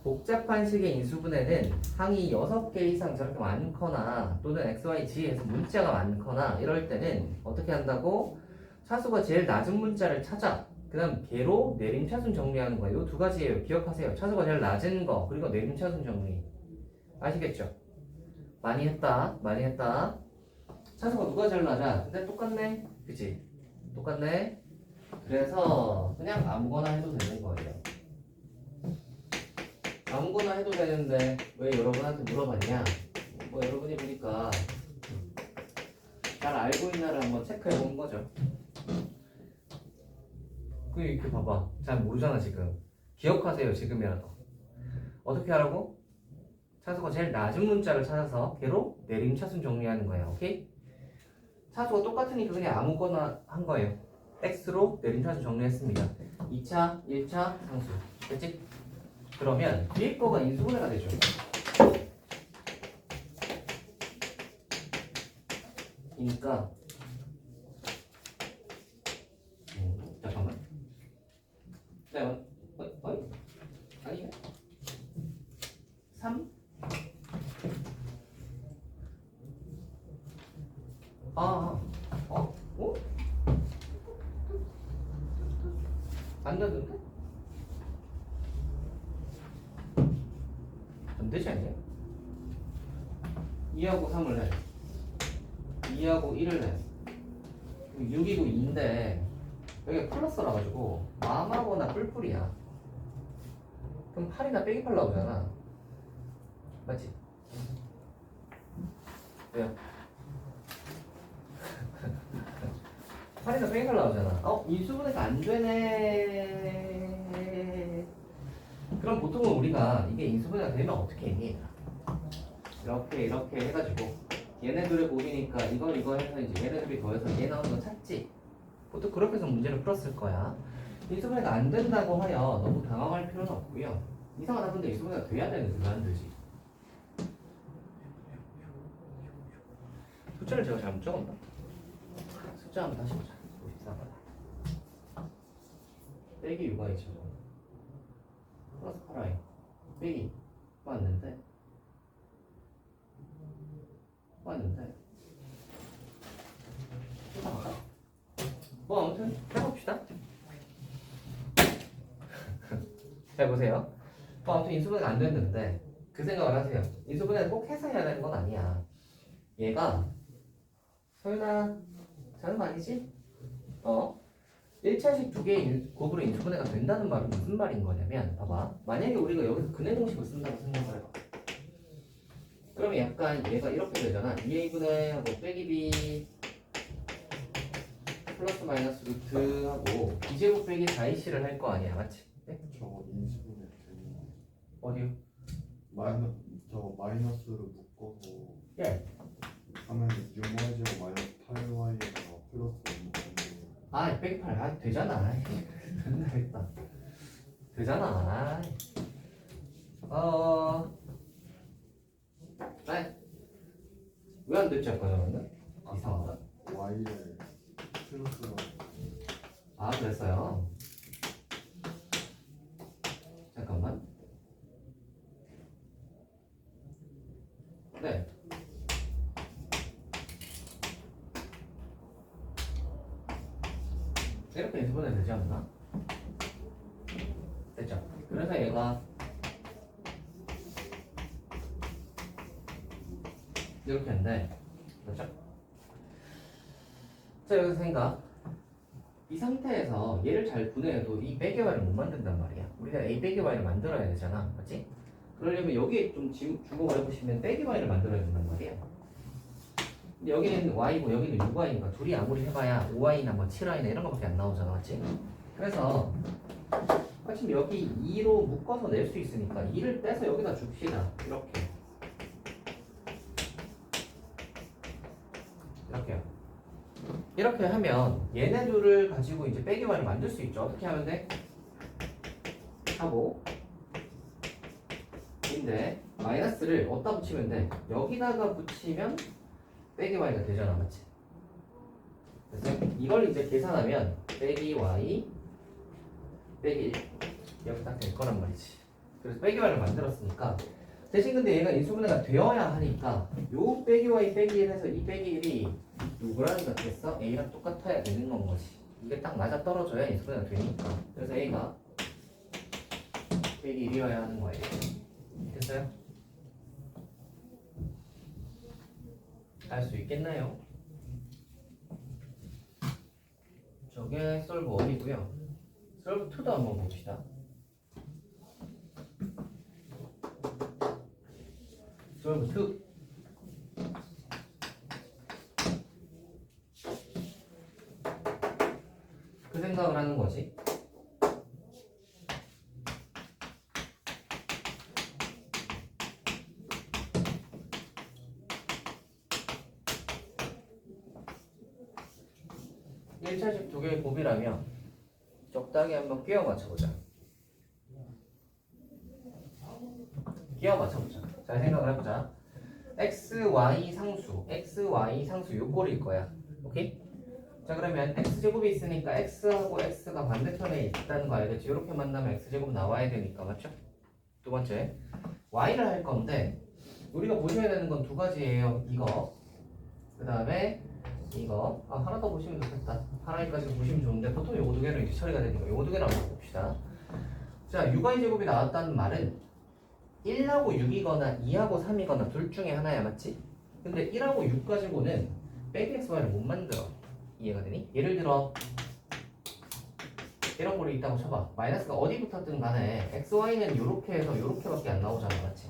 복잡한 식의 인수분해는 항이 6개 이상 저렇게 많거나 또는 XYG에서 문자가 많거나 이럴 때는 어떻게 한다고? 차수가 제일 낮은 문자를 찾아. 그 다음 걔로 내림차순 정리하는 거예요. 이 두 가지예요. 기억하세요. 차수가 제일 낮은 거 그리고 내림차순 정리. 아시겠죠? 많이 했다. 차수가 누가 제일 낮아? 근데 똑같네. 그치? 똑같네. 그래서 그냥 아무거나 해도 되는 거예요. 아무거나 해도 되는데 왜 여러분한테 물어봤냐? 뭐 여러분이 보니까 잘 알고 있나를 한번 체크해 본 거죠. 그 이렇게 봐봐. 잘 모르잖아 지금. 기억하세요 지금이라도. 어떻게 하라고? 차수가 제일 낮은 문자를 찾아서 걔로 내림차순 정리하는 거예요. 오케이? 차수가 똑같으니까 그냥 아무거나 한 거예요. X로 내림차순 정리했습니다. 2차, 1차 상수. 됐지? 그러면 뒤에 거가 인수분해가 되죠. 그러니까 안 되지 않냐? 2하고 3을 해. 2하고 1을 해. 6이고 2인데 여기가 플러스라 가지고 마마거나 뿔뿔이야. 그럼 8이나 빼기 8 나오잖아. 맞지? 왜요? 8이나 빼기 8 나오잖아. 인수분해가 안 되네. 그럼 보통은 우리가 이게 인수분해가 되면 어떻게 했니? 이렇게 해가지고 얘네들의 곱이니까 이거 해서 이제 얘네들이 더해서 얘 나오는 거 찾지? 보통 그렇게 해서 문제를 풀었을 거야. 인수분해가 안 된다고 하여 너무 당황할 필요는 없고요. 이상하다 근데 인수분해가 돼야 되는데 왜 안 되지? 숫자를 제가 잘못 적었나? 숫자 한번 다시 보자. 54가 빼기 6가 있죠. 플러스 8i 빼기 맞는데 뭐 아무튼 해봅시다. 잘 보세요. 뭐 아무튼 인수분해가 안 됐는데 그 생각을 하세요. 인수분해는 꼭 해서 해야 되는 건 아니야. 얘가 소윤아 자는 거 아니지? 1차식 두 개의 곱으로 인수분해가 된다는 말은 무슨 말인 거냐면 봐봐. 만약에 우리가 여기서 근해 공식을 쓴다고 생각을 해봐. 그러면 약간 얘가 이렇게 되잖아. 2a분의 하고 빼기 b 플러스 마이너스 루트 하고 b제곱 빼기 4ac를 할 거 아니야. 맞지? 네? 저거 인수분해 되는 어디요? 저거 마이너스로 묶어서 예. 하면 6y제곱 마이너스 8y가 플러스 1. 빼기 8 되잖아. 맨날 했다. 되잖아. 왜 안 됐지 아까 전에는? 이상하다. y를 플러스로 그랬어요. 잠깐만. 네. 이렇게 인수분해 되지 않나? 됐죠? 그래서 얘가 이렇게 했는데 그렇죠? 자 여기서 생각 이 상태에서 얘를 잘 분해해도 이 빼기 y를 못 만든단 말이야. 우리가 a 빼기 y를 만들어야 되잖아. 맞지? 그러려면 여기에 좀 주목을 해보시면 빼기 y를 만들어야 된단 말이야. 근데 여기는 y고 여기는 6y니까 둘이 아무리 해봐야 5y나 뭐 7y나 이런 거밖에 안 나오잖아. 맞지? 그래서 마침 여기 2로 묶어서 낼 수 있으니까 2를 빼서 여기다 줍시다. 이렇게 하면 얘네 둘을 가지고 이제 빼기 y를 만들 수 있죠. 어떻게 하면 돼? 하고 인데 마이너스를 어디다 붙이면 돼? 여기다가 붙이면 빼기 y가 되잖아. 맞지? 그래서 이걸 이제 계산하면 빼기 y 빼기 1 이렇게 딱 될 거란 말이지. 그래서 빼기 y를 만들었으니까 대신 근데 얘가 인수분해가 되어야 하니까 요 빼기 y 빼기 1 해서 이 빼기 1이 누구랑 같겠어? a랑 똑같아야 되는 건 거지. 이게 딱 맞아 떨어져야 인수분해가 되니까. 그래서 a가 빼기 1이어야 하는 거예요. 됐어요? 알 수 있겠나요? 저게 솔브 1이고요. 솔브 2도 한번 봅시다. 솔브 2. 그 생각을 하는 거지. 일차식 두 개의 곱이라면 적당히 한번 끼워 맞춰보자. 잘 생각을 해보자. x, y 상수 요 꼴일 거야. 오케이? 자 그러면 x제곱이 있으니까 x하고 x가 반대편에 있다는 거 알겠지? 이렇게 만나면 x제곱 나와야 되니까 맞죠? 두 번째 y를 할 건데 우리가 보셔야 되는 건 두 가지예요. 이거 그 다음에 이거 하나 더 보시면 좋겠다. 하나까지 보시면 좋은데 보통 요거 두 개는 이제 처리가 되니까 요거 두 개를 한번 봅시다. 자 6y 제곱이 나왔다는 말은 1하고 6이거나 2하고 3이거나 둘 중에 하나야, 맞지? 근데 1하고 6 가지고는 빼기 xy를 못 만들어. 이해가 되니? 예를 들어 이런 거리 있다고 쳐봐. 마이너스가 어디 붙었든 간에 xy는 요렇게 해서 요렇게밖에 안 나오잖아, 맞지?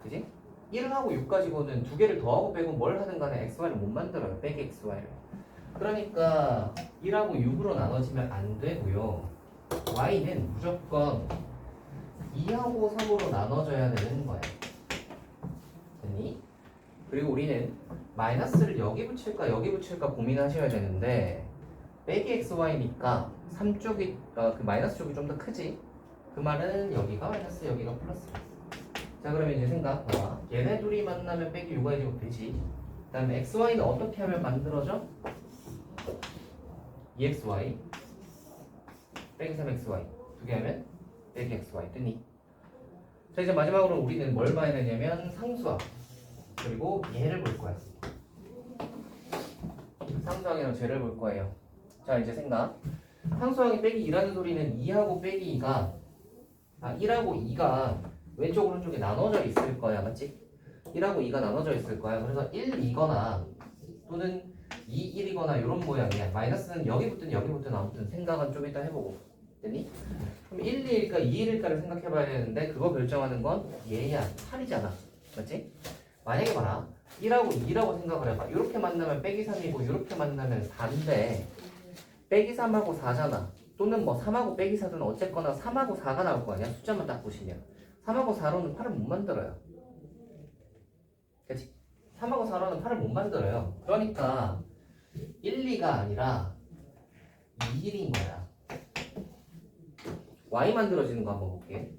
그지? 1하고 6 가지고는 두 개를 더하고 빼고 뭘 하든 간에 xy를 못 만들어요. 빼기 xy를. 그러니까 1하고 6으로 나눠지면 안 되고요. y는 무조건 2하고 3으로 나눠져야 되는 거야. 됐니? 그리고 우리는 마이너스를 여기 붙일까 여기 붙일까 고민하셔야 되는데 빼기 xy니까 3쪽이 그 마이너스 쪽이 좀 더 크지? 그 말은 여기가 마이너스 여기가 플러스. 자 그러면 이제 생각 봐봐. 얘네 둘이 만나면 빼기 6y 제곱 되지. 그 다음에 xy는 어떻게 하면 만들어져? 2xy 빼기 3xy 두 개 하면 빼기 xy 뜨니? 자 이제 마지막으로 우리는 뭘 봐야 되냐면 상수항 그리고 얘를 볼 거야. 상수항이랑 쟤를 볼 거예요. 자 이제 생각. 상수항이 빼기 2라는 소리는 2하고 빼기 2가 1하고 2가 왼쪽 오른쪽에 나눠져 있을 거야, 맞지? 1하고 2가 나눠져 있을 거야. 그래서 1, 2거나 또는 2, 1이거나 이런 모양이야. 마이너스는 여기 붙든 여기 붙든 아무튼 생각은 좀 이따 해보고. 됐니? 그럼 1, 2일까 2, 1일까를 생각해봐야 되는데 그거 결정하는 건 얘야. 8이잖아. 맞지? 만약에 봐라. 1하고 2라고 생각을 해봐. 이렇게 만나면 빼기 3이고 이렇게 만나면 4인데 빼기 3하고 4잖아. 또는 뭐 3하고 빼기 4든 어쨌거나 3하고 4가 나올 거 아니야. 숫자만 딱 보시면 3하고 4로는 8을 못 만들어요. 그치? 3하고 4로는 8을 못 만들어요. 그러니까 1, 2가 아니라 2, 1인 거야. y 만들어지는 거 한번 볼게.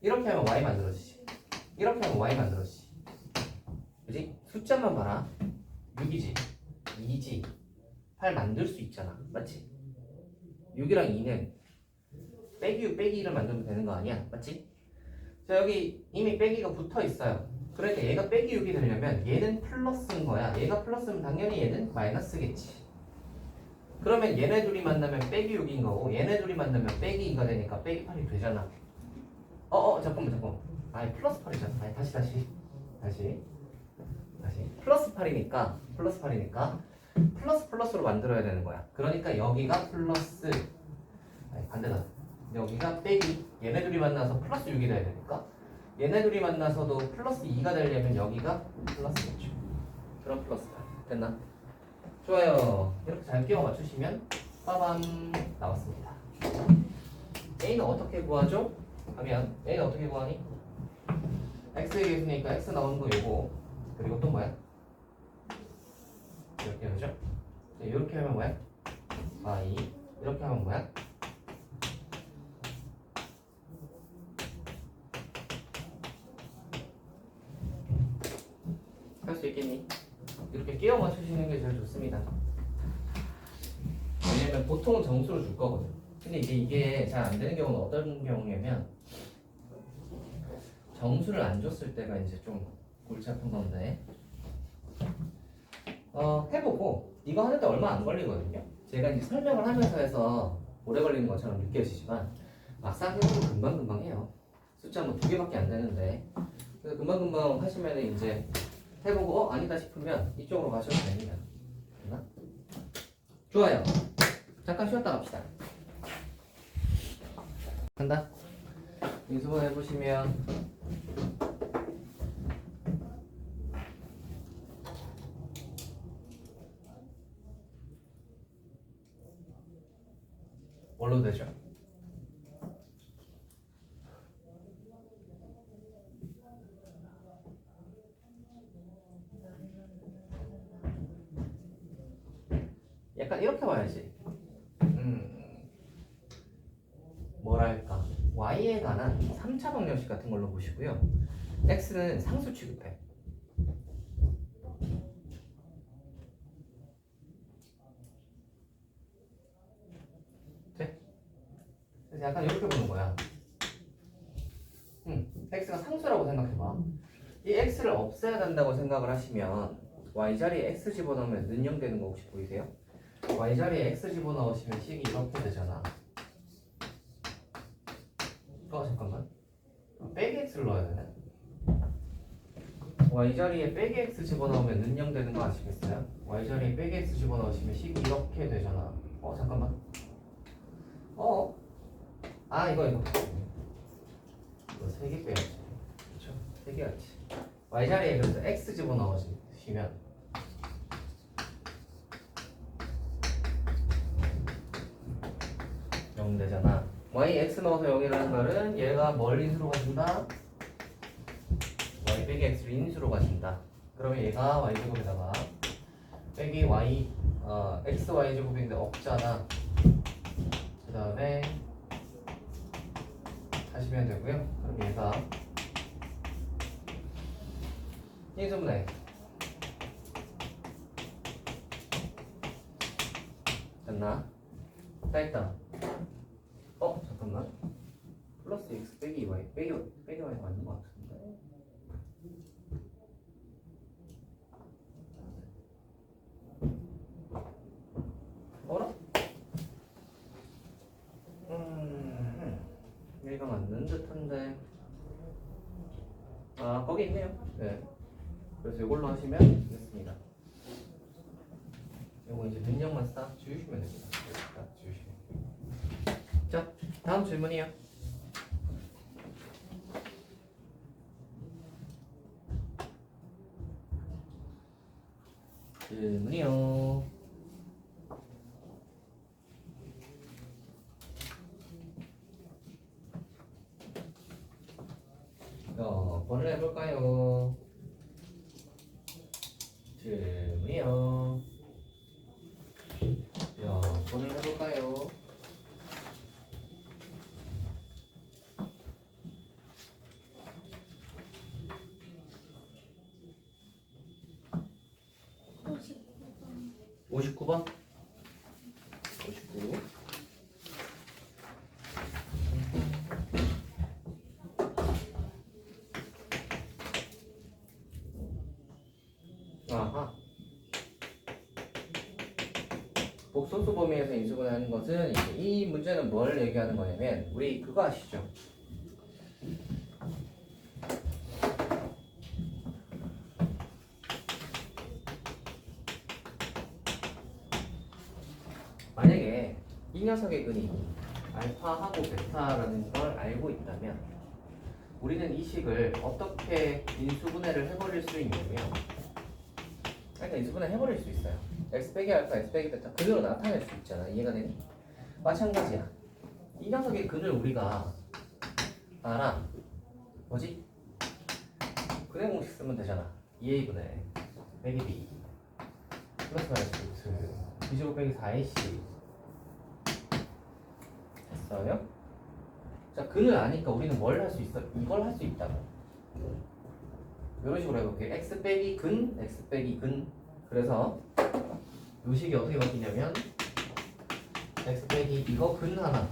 이렇게 하면 y 만들어지지. 이렇게 하면 y 만들어지지. 그치? 숫자만 봐라. 6이지 2지 8 만들 수 있잖아, 맞지? 6이랑 2는 빼기 6 빼기 1을 만들면 되는 거 아니야, 맞지? 자 여기 이미 빼기가 붙어 있어요. 그러니까 얘가 빼기 6이 되려면 얘는 플러스인 거야. 얘가 플러스면 당연히 얘는 마이너스겠지. 그러면 얘네 둘이 만나면 빼기 6인 거고 얘네 둘이 만나면 빼기 2가 되니까 빼기 8이 되잖아. 잠깐만 아니 플러스 8이잖아. 아니 다시 플러스 8이니까 플러스 플러스로 만들어야 되는 거야. 그러니까 여기가 플러스 아니 반대다. 여기가 빼기 얘네 둘이 만나서 플러스 6이 돼야 되니까 얘네 둘이 만나서도 플러스 2가 되려면 여기가 플러스겠죠. 그럼 플러스 8 됐나? 좋아요. 이렇게 잘 끼워 맞추시면 빠밤 나왔습니다. A는 어떻게 구하죠? 하면 A는 어떻게 구하니? X에 있으니까 X 나오는 거 요거 그리고 또 뭐야? 이렇게 하죠? 이렇게 하면 뭐야? Y 이렇게 하면 뭐야? 할 수 있겠니? 이렇게 끼워 맞추시는 게 제일 좋습니다. 왜냐면 보통은 점수를 줄 거거든. 근데 이제 이게 잘 안 되는 경우는 어떤 경우냐면 점수를 안 줬을 때가 이제 좀 골치 아픈 건데 해보고 이거 하는데 얼마 안 걸리거든요. 제가 이제 설명을 하면서 해서 오래 걸리는 것처럼 느껴지지만 막상 해보면 금방금방 해요. 숫자 뭐 2개밖에 안 되는데 그래서 금방금방 하시면 이제 해보고 아니다 싶으면 이쪽으로 가셔도 됩니다. 됐나? 좋아요. 잠깐 쉬었다 갑시다. 간다. 인수분 해보시면 뭘로 되죠? 약간 이렇게 봐야지. 뭐랄까 y에 관한 3차 방정식 같은 걸로 보시고요. x는 상수 취급해. 네? 그래서 약간 이렇게 보는 거야. x가 상수라고 생각해봐. 이 x를 없애야 된다고 생각을 하시면 y 자리에 x 집어넣으면 는영 되는 거 혹시 보이세요? y 자리에 x 집어넣으시면 식이 이렇게 되잖아. 잠깐만. 빼기 x를 넣어야 되네. y자리에 빼기 x 집어넣으면 는영되는 거 아시겠어요? y자리에 빼기 x 집어넣으시면 식이 이렇게 되잖아. 잠깐만. 이거 3개 빼야지. 그렇죠? 3개 같지. y자리에 그래서 x 집어넣으시면 0 되잖아. y x 넣어서 0이라는 말은 얘가 뭘 인수로 가진다? y 빼기 x를 인수로 가진다. 그러면 얘가 y제곱에다가 빼기 y x y제곱인데 없잖아. 그 다음에 하시면 되고요. 그럼 얘가 인수분해 됐나? 다 했다. 잠깐만. 플러스 x 빼기 y 빼기 y 맞는 것 같은데. 어라? 얘가 맞는 듯한데. 거기 있네요. 네. 그래서 이걸로 하시면 되겠습니다. 요거 이제 능력만 싹 지우시면 됩니다. 딱 지우시면. 자, 다음 질문이요. 질문이요. 번을 해볼까요? 질문이요. 번을 해볼까요? 오십구 59번? 59. 아하. 복소수 범위에서 인수분해하는 것은 이제 이 문제는 뭘 얘기하는 거냐면 우리 그거 아시죠? 만약에 이 녀석의 근이 알파하고 베타라는 걸 알고 있다면 우리는 이 식을 어떻게 인수분해를 해버릴 수 있냐면 그러니까 인수분해 해버릴 수 있어요. x 빼기 알파, x 빼기 베타 그대로 나타낼 수 있잖아. 이해가 되니? 마찬가지야. 이 녀석의 근을 우리가 알아. 뭐지? 근의 공식 쓰면 되잖아. 2a분의 빼기 b 플러스 마이너스 루트 b제곱 빼기 4ac 됐어요? 자, 근을 아니까 우리는 뭘 할 수 있어? 이걸 할 수 있다고. 이런 식으로 해볼게요. x 빼기 근, x 빼기 근. 그래서 이 식이 어떻게 바뀌냐면 x 빼기 이거 근 하나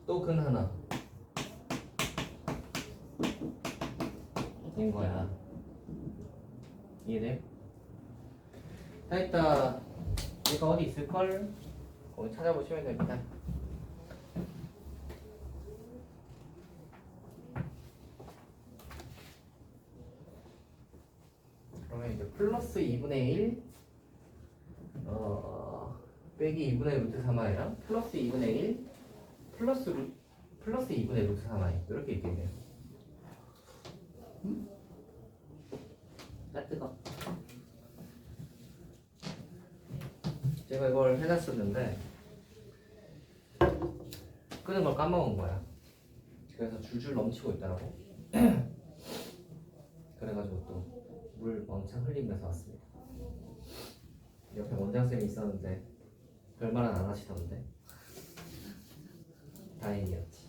또 근 하나 인 거야. 이해돼? 다 했다. 얘가 어디 있을걸? 거기 찾아보시면 됩니다. 그러면 이제 플러스 2분의 1 빼기 2분의 루트 3i랑 플러스 2분의 1 플러스 2분의 루트 3i 이렇게 있겠네요. 뜨거. 제가 이걸 해놨었는데 끄는 걸 까먹은 거야. 그래서 줄줄 넘치고 있더라고. 그래가지고 또 물 왕창 흘리면서 왔습니다. 옆에 원장쌤이 있었는데 별말은 안 하시던데 다행이었지.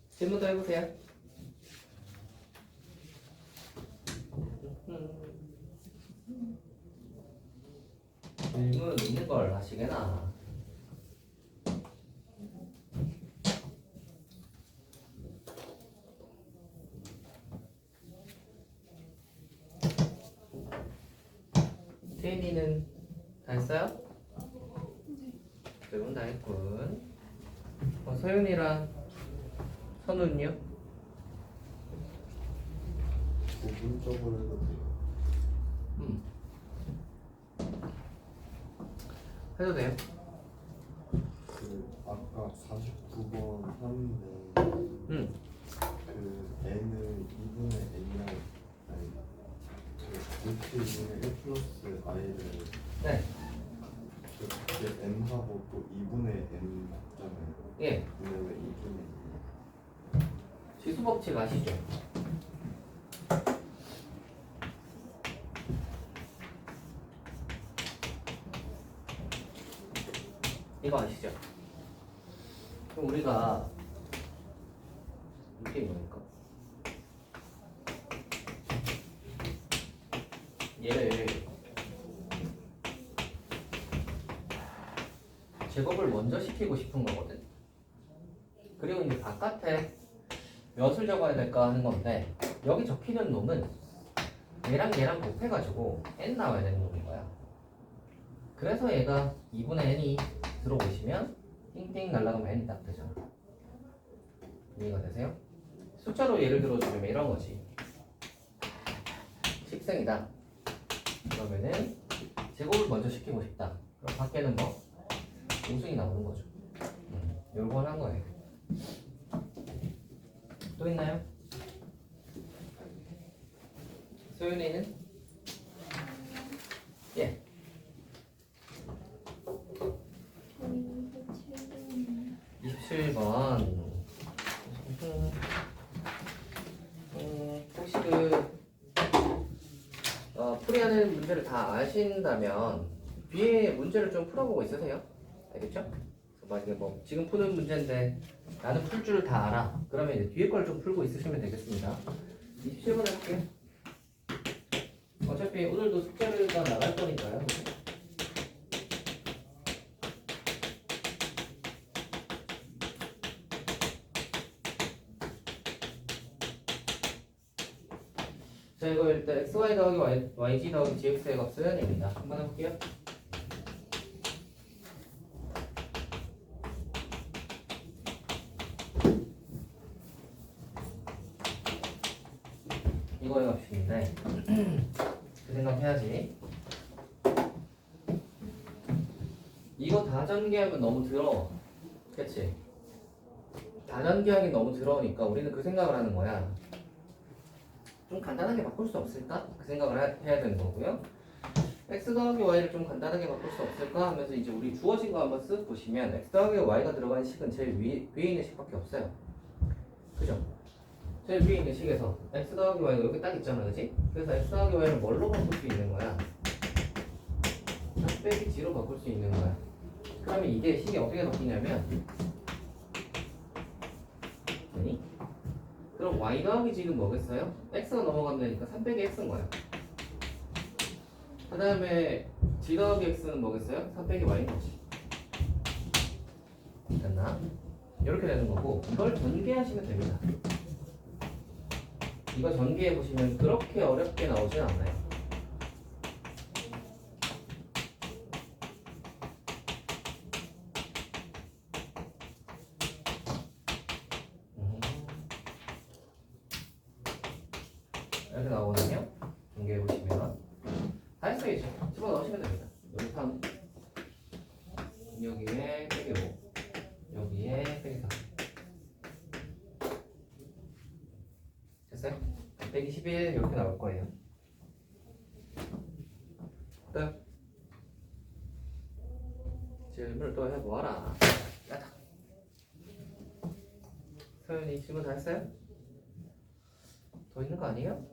질문도 해보세요. 질문 있는 걸 하시게나. 세인이는 다 했어요? 대부분 다 했군. 서윤이랑 선우는요? 부분적으로 해도 돼요. 해도 돼요? 그 아까 49번 하는데 응. 그 n을 2분의 n이랑 아니 그 루트 2분의 1 플러스 i를 네. 그 n하고 또 2분의 n 맞잖아요. 예. 근데 왜 2분의 지수 법칙 아시죠? 이거 아시죠? 그럼 우리가 이게 뭐니까? 얘를 제곱을 먼저 시키고 싶은 거거든. 그리고 이제 바깥에 몇을 적어야 될까 하는 건데 여기 적히는 놈은 얘랑 얘랑 곱해가지고 n 나와야 되는 놈인 거야. 그래서 얘가 2분의 n이 들어오시면 띵띵 날라가면 n이 딱 되잖아. 이해가 되세요? 숫자로 예를 들어주면 이런 거지. 식생이다. 그러면은 제곱을 먼저 시키고 싶다. 그럼 밖에는 뭐? 우승이 나오는 거죠. 요건 한 거예요. 또 있나요? 소윤이는? 예. 저희 27번. 혹시 풀이하는 문제를 다 아신다면 뒤에 문제를 좀 풀어보고 있으세요? 알겠죠? 그래서 만약에 뭐 지금 푸는 문제인데 나는 풀 줄 다 알아. 그러면 이제 뒤에 걸 좀 풀고 있으시면 되겠습니다. 27번 해볼게요. 어차피 오늘도 숙제가 나갈 거니까요. 자, 이거 일단 xy 더하기 yg 더하기 gx의 값은 입니다. 한번 해볼게요. 이거의 값인데 그 생각해야지. 이거 다 전개하면 너무 더러워. 그치? 다 전개하기 너무 더러우니까 우리는 그 생각을 하는 거야. 좀 간단하게 바꿀 수 없을까? 그 생각을 해야 되는 거고요. x 더하기 y를 좀 간단하게 바꿀 수 없을까 하면서 이제 우리 주어진 거 한번 쓱 보시면 x 더하기 y가 들어간 식은 제일 위에 있는 식밖에 없어요. 그죠? 제일 위에 있는 식에서 x 더하기 y가 여기 딱 있잖아, 그지? 그래서 x 더하기 y를 뭘로 바꿀 수 있는 거야? 빼기 g로 바꿀 수 있는 거야. 그러면 이게 식이 어떻게 바뀌냐면 아니? 그럼 y 더하기 g는 뭐겠어요? x가 넘어가면 되니까 3 빼기 x인 거야. 그 다음에 g 더하기 x는 뭐겠어요? 3 빼기 y인 거지. 됐나? 이렇게 되는 거고 이걸 전개하시면 됩니다. 이거 전개해 보시면 그렇게 어렵게 나오진 않아요. 이렇게 나오거든요. 전개해 보시면 다 했어요. 이제 집어넣으시면 됩니다. 여기 3 여기에 빼기 5 여기에 빼기 4 됐어요? 빼기 11 이렇게 나올 거예요. 또 질문을 또 해보아라. 야다. 서윤이 질문 다 했어요? 더 있는 거 아니에요?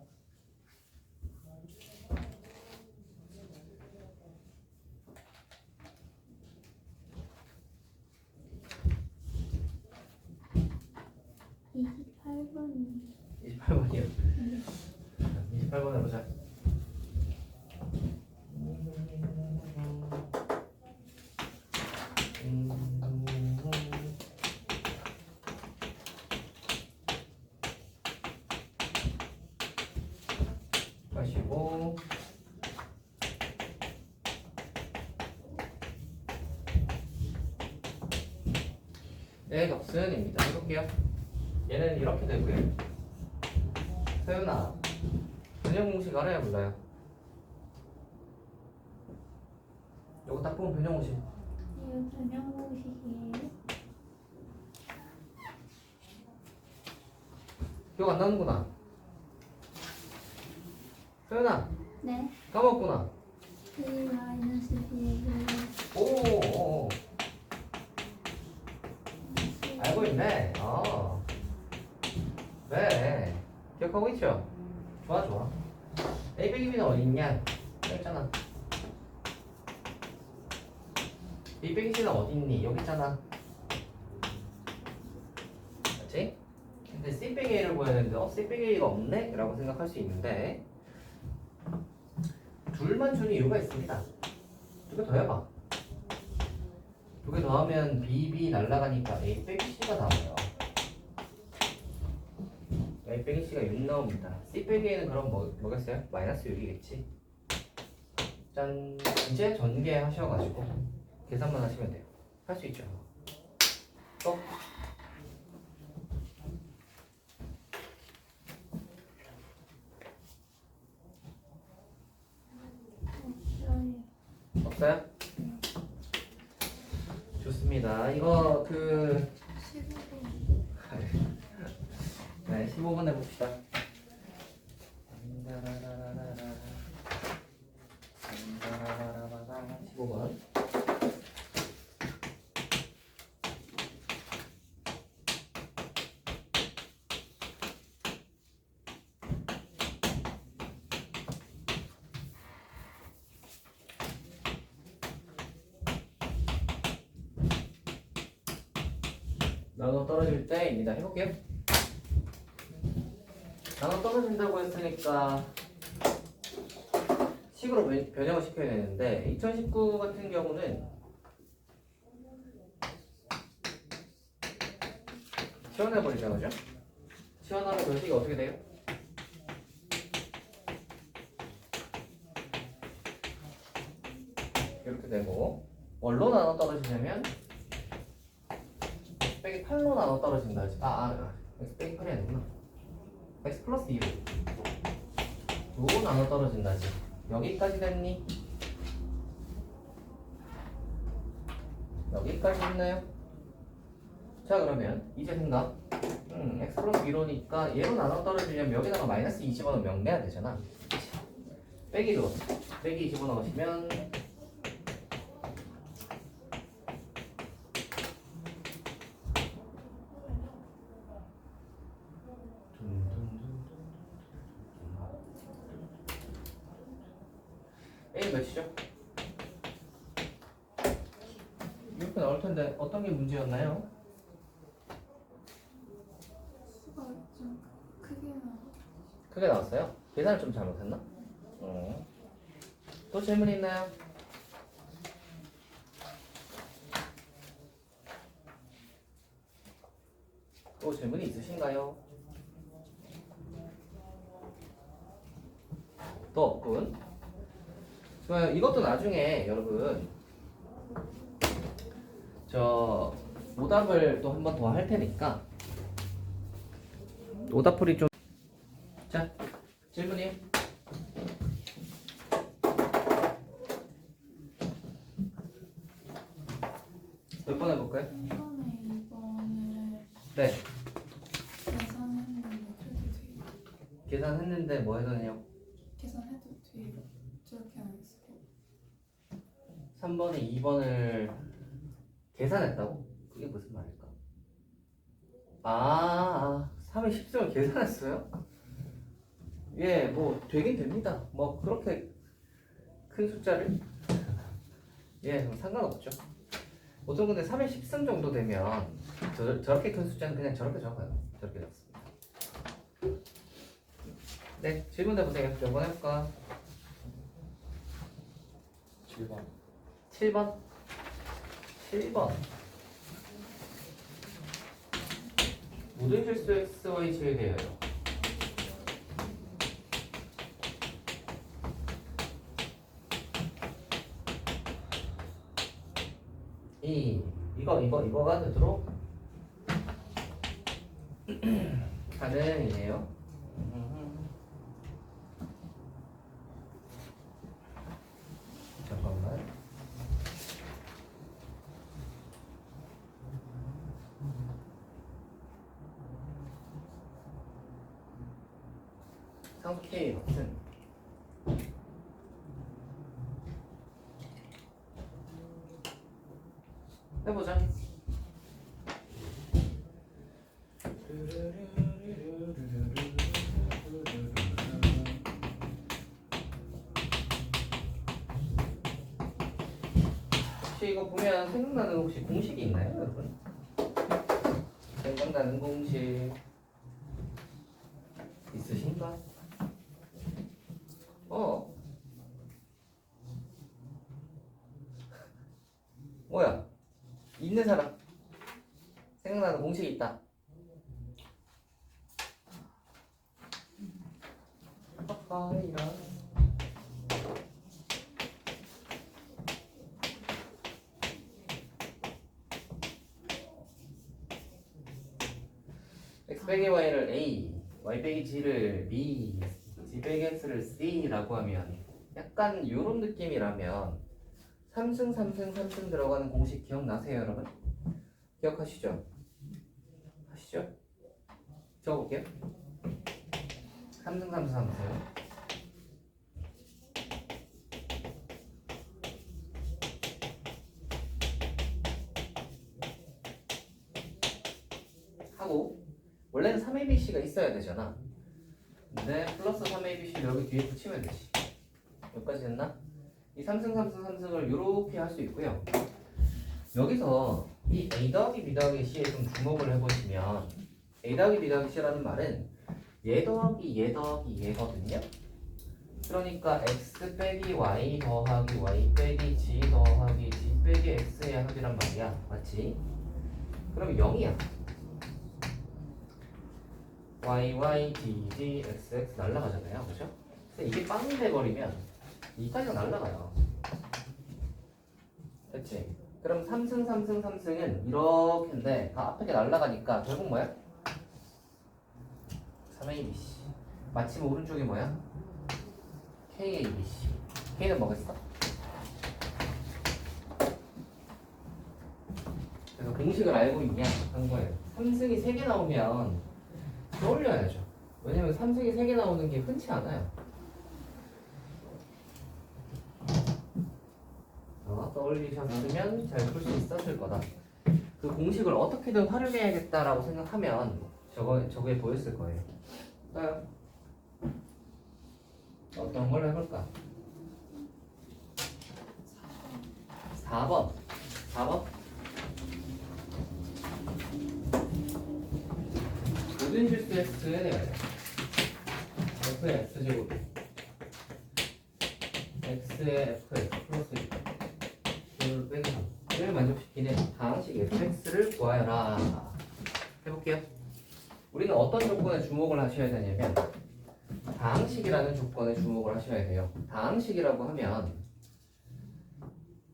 (28번) 28번이요. 28번 해보자. 마시고 의 격순입니다. 해볼게요. 얘는 이렇게 되고요. 서윤아, 변형 공식 알아야 몰라요? 요거 딱 보면 변형 공식. 이거 변형 공식이에요. 기억 안 나는구나. 서윤아, 네. 까먹었구나. A 마이너스 B의 오, 알고 있네. 네. 기억하고 있죠? 좋아, 좋아. A 빼기 B는 어디 있냐? 여기 있잖아. B 빼기 C는 어디 있니? 여기 있잖아. 맞지? 근데 C 빼기 A를 보여야 되는데, C 빼기 A가 없네? 라고 생각할 수 있는데, 둘만 준 이유가 있습니다. 두 개 더 해봐. 두 개 더하면 B 날라가니까 A 빼기 C가 나와요. A 빼기 C가 6 나옵니다. C 빼기 A는 그럼 뭐겠어요? 마이너스 6이겠지. 짠. 이제 전개하셔가지고 계산만 하시면 돼요. 할 수 있죠. 또 없어요. 없어요? 좋습니다. 이거 15분. 네, 15분 해봅시다. 15번. 나눠 떨어질 때입니다. 해볼게요. 나눠 떨어진다고 했으니까 식으로 변형을 시켜야 되는데 2019 같은 경우는 치환해버리자, 그죠? 치환하면 결식이 어떻게 돼요? 이렇게 되고 뭘로 나눠 떨어지냐면 x 빼기 8로 나눠 떨어진다. x 빼기 8이 아니구나. x 플러스 2로 나눠 떨어진다지. 여기까지 됐니? 여기까지 됐나요? 자, 그러면 이제 생각. x 플러스 2로니까 얘로 나눠 떨어지려면 여기다가 마이너스 2 집어넣으면 0 내야 되잖아. 빼기로 빼기 2 집어넣으시면 A 몇이죠? 이렇게 나올 텐데 어떤 게 문제였나요? 수가 좀 크게 나와. 크게 나왔어요? 계산을 좀 잘못했나? 또 질문 있나요? 또 질문이 있으신가요? 또 없군. 좋아요. 이것도 나중에 여러분 저 오답을 또 한 번 더 할 테니까 오답풀이 좀. 자, 질문이요. 몇 번 해볼까요? 1번에 2번을 네. 계산했는데 그래도 뒤로. 계산했는데 뭐 해서요? 계산해도 뒤로. 저렇게 안 했어. 3번에 2번을 계산했다고? 그게 무슨 말일까? 3의 10승을 계산했어요? 예, 뭐 되긴 됩니다. 뭐 그렇게 큰 숫자를 예, 그럼 상관없죠. 보통 근데 3의 10승 정도 되면 저렇게 큰 숫자는 그냥 저렇게 적어요. 저렇게 적습니다. 네, 질문 해보세요. 몇 번 해볼까? 7번 7번? 7번. 모든 실수 xy 제외되어요. 이거가 되도록 가능이네요. 잠깐만. 상쾌의 것은 해보자. 혹시 이거 보면 생각나는 혹시 공식이 있나요, 여러분? 생각나는 공식 있으신가? 뭐야? 있는 사람 생각나는 공식이 있다. 하이라. x 빼기 y를 a, y 빼기 g를 b, g 빼기 x를 c라고 하면 약간 이런 느낌이라면 3승 3승 3승 들어가는 공식 기억나세요, 여러분? 기억하시죠? 하시죠? 적어볼게요. 3승 3승 3승 하고 원래는 3abc가 있어야 되잖아. 근데 플러스 3abc를 여기 뒤에 붙이면 되지. 여기까지 됐나? 이 3승 3승 3승을 이렇게 할 수 있고요. 여기서 이 a 더하기 b 더하기 c에 좀 주목을 해보시면 a 더하기 b 더하기 c라는 말은 얘 더하기 얘 더하기 얘거든요. 그러니까 x 빼기 y 더하기 y 빼기 g 더하기 g 빼기 x의 합이란 말이야. 맞지? 그럼 0이야. y, d, d, x, x 날라가잖아요. 그죠? 근데 이게 빵 돼버리면 이까지가 날라가요. 그치? 그럼 3승, 3승, 3승은 이렇게인데 다 앞에 게 날라가니까 결국 뭐야? 3abc. 마침 오른쪽이 뭐야? KABC. K는 뭐겠어? 그래서 공식을 알고 있냐 한 거예요. 3승이 3개 나오면 떠올려야죠. 왜냐면 3승이 3개 나오는 게 흔치 않아요. 떠올리셨으면 잘 풀 수 있었을 거다. 그 공식을 어떻게든 활용해야겠다라고 생각하면 저게 보였을 거예요. 어떤 걸 해볼까? 4번. 4번. 모든 실수 x에 대하여 f의 x제곱 x의 fx 플러스 1을 빼기 3을 만족시키는 다항식 fx를 구하여라. 해볼게요. 우리는 어떤 조건에 주목을 하셔야 되냐면 다항식이라는 조건에 주목을 하셔야 돼요. 다항식이라고 하면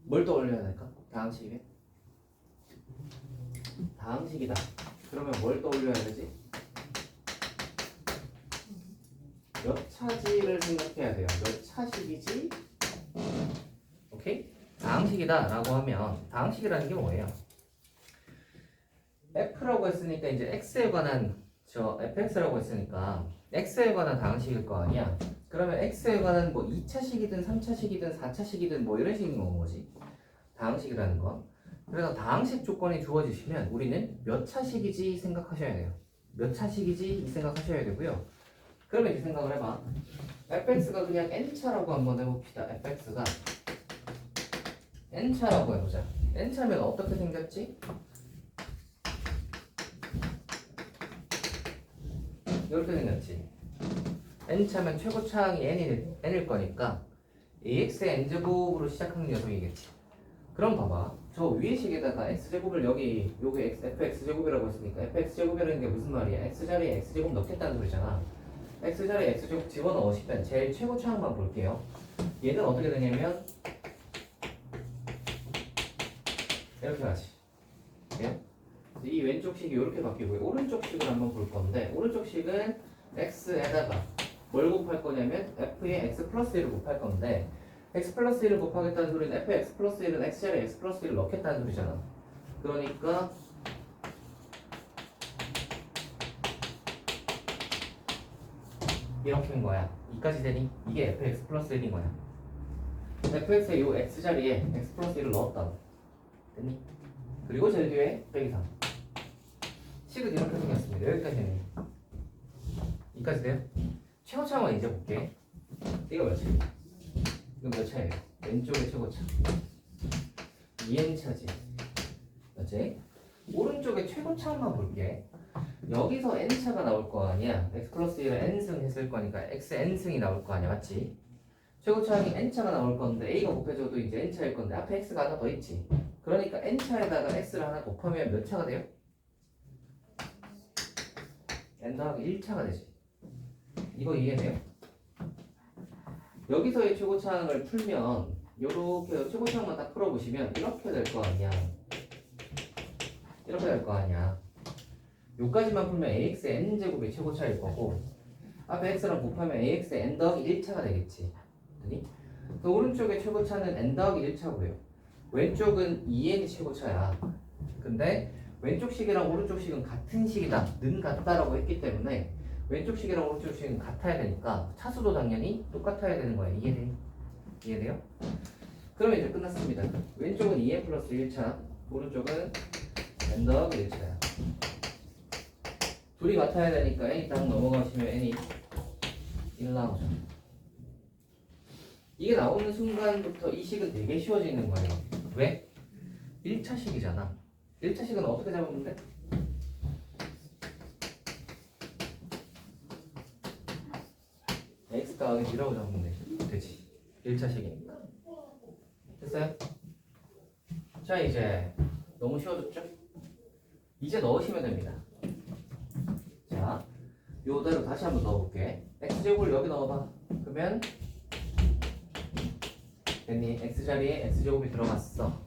뭘 떠올려야 될까? 다항식에? 다항식이다. 그러면 뭘 떠올려야 되지? 몇 차지를 생각해야 돼요. 몇 차식이지? 오케이? 다항식이다 라고 하면 다항식이라는 게 뭐예요? f라고 했으니까 이제 x에 관한 fx라고 했으니까 x에 관한 다항식일 거 아니야. 그러면 x에 관한 뭐 2차식이든 3차식이든 4차식이든 뭐 이런 식인 거지. 다항식이라는 건. 그래서 다항식 조건이 주어지시면 우리는 몇 차식이지 생각하셔야 돼요. 몇 차식이지 이 생각하셔야 되고요. 그러면 이 생각을 해봐. fx가 그냥 n차라고 한번 해봅시다. fx가 n차라고 해보자. n차면 어떻게 생겼지? 이렇게 생겼지. n차면 최고차항이 n일 거니까 ax의 n제곱으로 시작하는 녀석이겠지. 그럼 봐봐. 저 위의 식에다가 x제곱을 여기 요게 fx제곱이라고 했으니까 fx제곱이라는 게 무슨 말이야? x자리에 x제곱 넣겠다는 소리잖아. x자리에 x제곱 집어넣으시면 제일 최고차항만 볼게요. 얘는 어떻게 되냐면 이렇게 가지. 예? 이 왼쪽 식이 이렇게 바뀌고요. 오른쪽 식을 한번 볼 건데 오른쪽 식은 x에다가 뭘 곱할 거냐면 f의 x 플러스 1을 곱할 건데 x 플러스 1을 곱하겠다는 소리는 f의 x 플러스 1은 x자리에 x 플러스 1을 넣겠다는 소리잖아. 그러니까 이렇게인 거야. 2까지 되니? 이게 fx 플러스 1인 거야. fx의 요 x자리에 x 플러스 1을 넣었다고. 됐니? 그리고 제일 뒤에 빼기 3. 식은 이렇게 생겼습니다. 여기까지 되니? 2까지 돼요? 최고차만 이제 볼게. 이거 몇 차? 이거 몇 차예요? 왼쪽의 최고차 2n차지. 맞지? 오른쪽의 최고차만 볼게. 여기서 n차가 나올 거 아니야. x 플러스 1을 n승 했을 거니까 xn승이 나올 거 아니야. 맞지? 최고차항이 n차가 나올 건데 a가 곱해져도 이제 n차일 건데 앞에 x가 하나 더 있지. 그러니까 n차에다가 x를 하나 곱하면 몇 차가 돼요? n 더하기 1차가 되지. 이거 이해돼요? 여기서의 최고차항을 풀면 요렇게 최고차항만 딱 풀어보시면 이렇게 될 거 아니야. 이렇게 될 거 아니야. 요까지만 풀면 ax의 n제곱이 최고차일 거고 앞에 x랑 곱하면 ax의 n 더하기 1차가 되겠지. 그 오른쪽의 최고차는 n 더하기 1차고요. 왼쪽은 2n이 최고차야. 근데 왼쪽 식이랑 오른쪽 식은 같은 식이다. 는 같다라고 했기 때문에 왼쪽 식이랑 오른쪽 식은 같아야 되니까 차수도 당연히 똑같아야 되는 거예요. 이해돼요? 그러면 이제 끝났습니다. 왼쪽은 2n 플러스 1차, 오른쪽은 n 더하기 1차야. 둘이 같아야 되니까 n이 딱 넘어가시면 n이 1 나오죠. 이게 나오는 순간부터 이 식은 되게 쉬워지는 거예요. 왜? 1차 식이잖아. 1차 식은 어떻게 잡으면 돼? x 더하기 b라고 잡으면 되지. 1차 식이니까. 됐어요? 자, 이제 너무 쉬워졌죠? 이제 넣으시면 됩니다. 자, 요대로 다시 한번 넣어볼게. x제곱을 여기 넣어봐. 그러면 됐니? x자리에 x제곱이 들어갔어.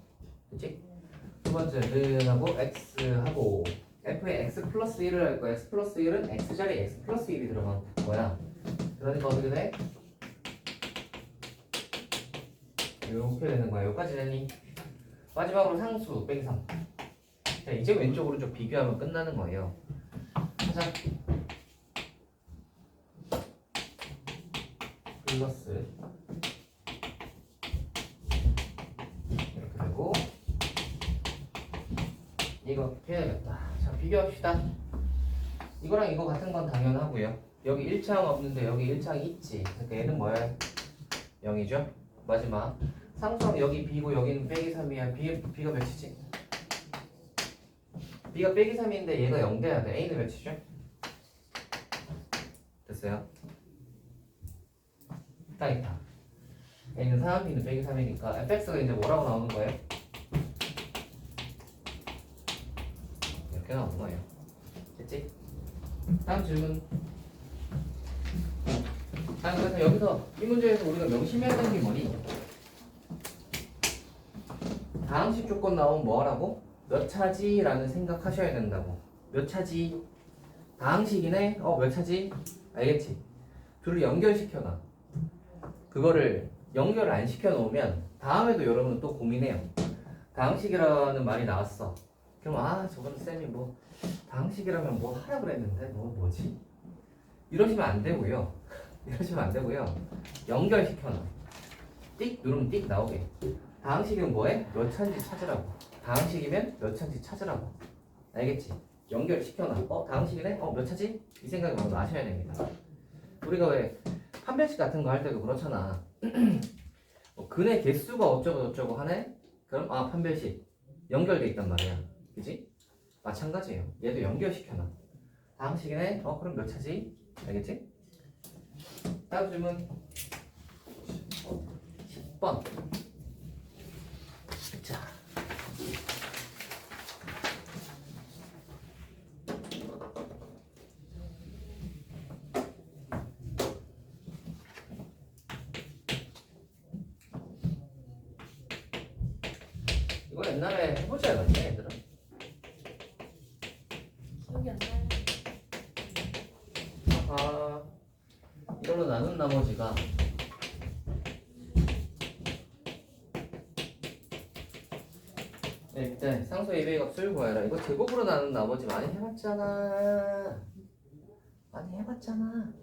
그치? 두 번째는 하고 x하고 f에 x 플러스 1을 할 거야. x 플러스 1은 x자리에 x 플러스 1이 들어간 거야. 그러니까 어떻게 돼? 이렇게 되는 거야. 여기까지 되니? 마지막으로 상수 빼기 3. 자, 이제 왼쪽 오른쪽 비교하면 끝나는 거예요. 자, 플러스 이렇게 되고 이거 해야겠다. 자, 비교합시다. 이거랑 이거 같은 건 당연하고요. 여기 1창 없는데 여기 1창이 있지. 그러니까 얘는 뭐야? 0이죠. 마지막 상수항 여기 b고 여기는 빼기 3이야. b가 몇이지? b가 빼기 3인데 얘가 0 돼야 돼. a는 몇이죠? 됐어요? 딱 있다. a는 3, b는 빼기 3이니까 fx가 이제 뭐라고 나오는 거예요? 이렇게 나오는 거예요. 됐지? 다음 질문. 그래서 여기서 이 문제에서 우리가 명심해야 되는 게 뭐니? 다항식 조건 나오면 뭐 하라고? 몇 차지? 라는 생각하셔야 된다고. 몇 차지? 다항식이네? 몇 차지? 알겠지? 둘을 연결시켜놔. 그거를 연결을 안 시켜놓으면 다음에도 여러분은 또 고민해요. 다항식이라는 말이 나왔어. 그럼 저번 쌤이 뭐 다항식이라면 뭐 하라 그랬는데 뭐지? 이러시면 안 되고요. 연결시켜놔. 띡 누르면 띡 나오게. 다항식이면 뭐해? 몇 차인지 찾으라고. 다항식이면 몇 차인지 찾으라고. 알겠지? 연결시켜놔. 다항식이네? 몇 차지? 이 생각이 먼저 나셔야 됩니다. 우리가 왜 판별식 같은 거 할 때도 그렇잖아. 근의 개수가 어쩌고 하네? 그럼 판별식 연결돼 있단 말이야. 그지? 마찬가지예요. 얘도 연결시켜놔. 다항식이네? 그럼 몇 차지? 알겠지? 다음 질문 10번. 자, 이거 옛날에 해보지 않았냐 얘들아? 나머지가 일단 상수 예배의 값을 구해라. 이거 제곱으로 나눈 나머지 많이 해봤잖아. 많이 해봤잖아.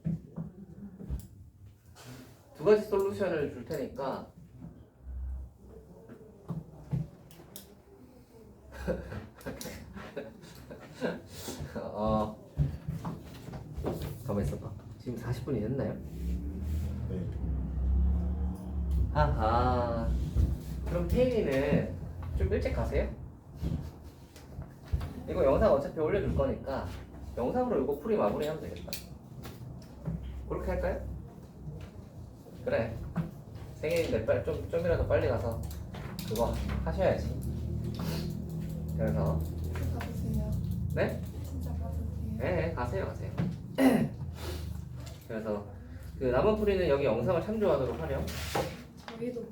두 가지 솔루션을 줄 테니까 가만 있어봐. 지금 40분이 됐나요? 네. 하하. 그럼 태인이는 좀 일찍 가세요. 이거 영상 어차피 올려줄 거니까 영상으로 이거 풀이 마무리하면 되겠다. 그렇게 할까요? 그래. 생일인데 좀이라도 빨리 가서 그거 하셔야지. 그래서 진짜 가주세요. 네? 진짜 가주세요. 네, 가세요. 그래서 그 남은 풀이는 여기 영상을 참조하도록 하렴. 저희도 뭐.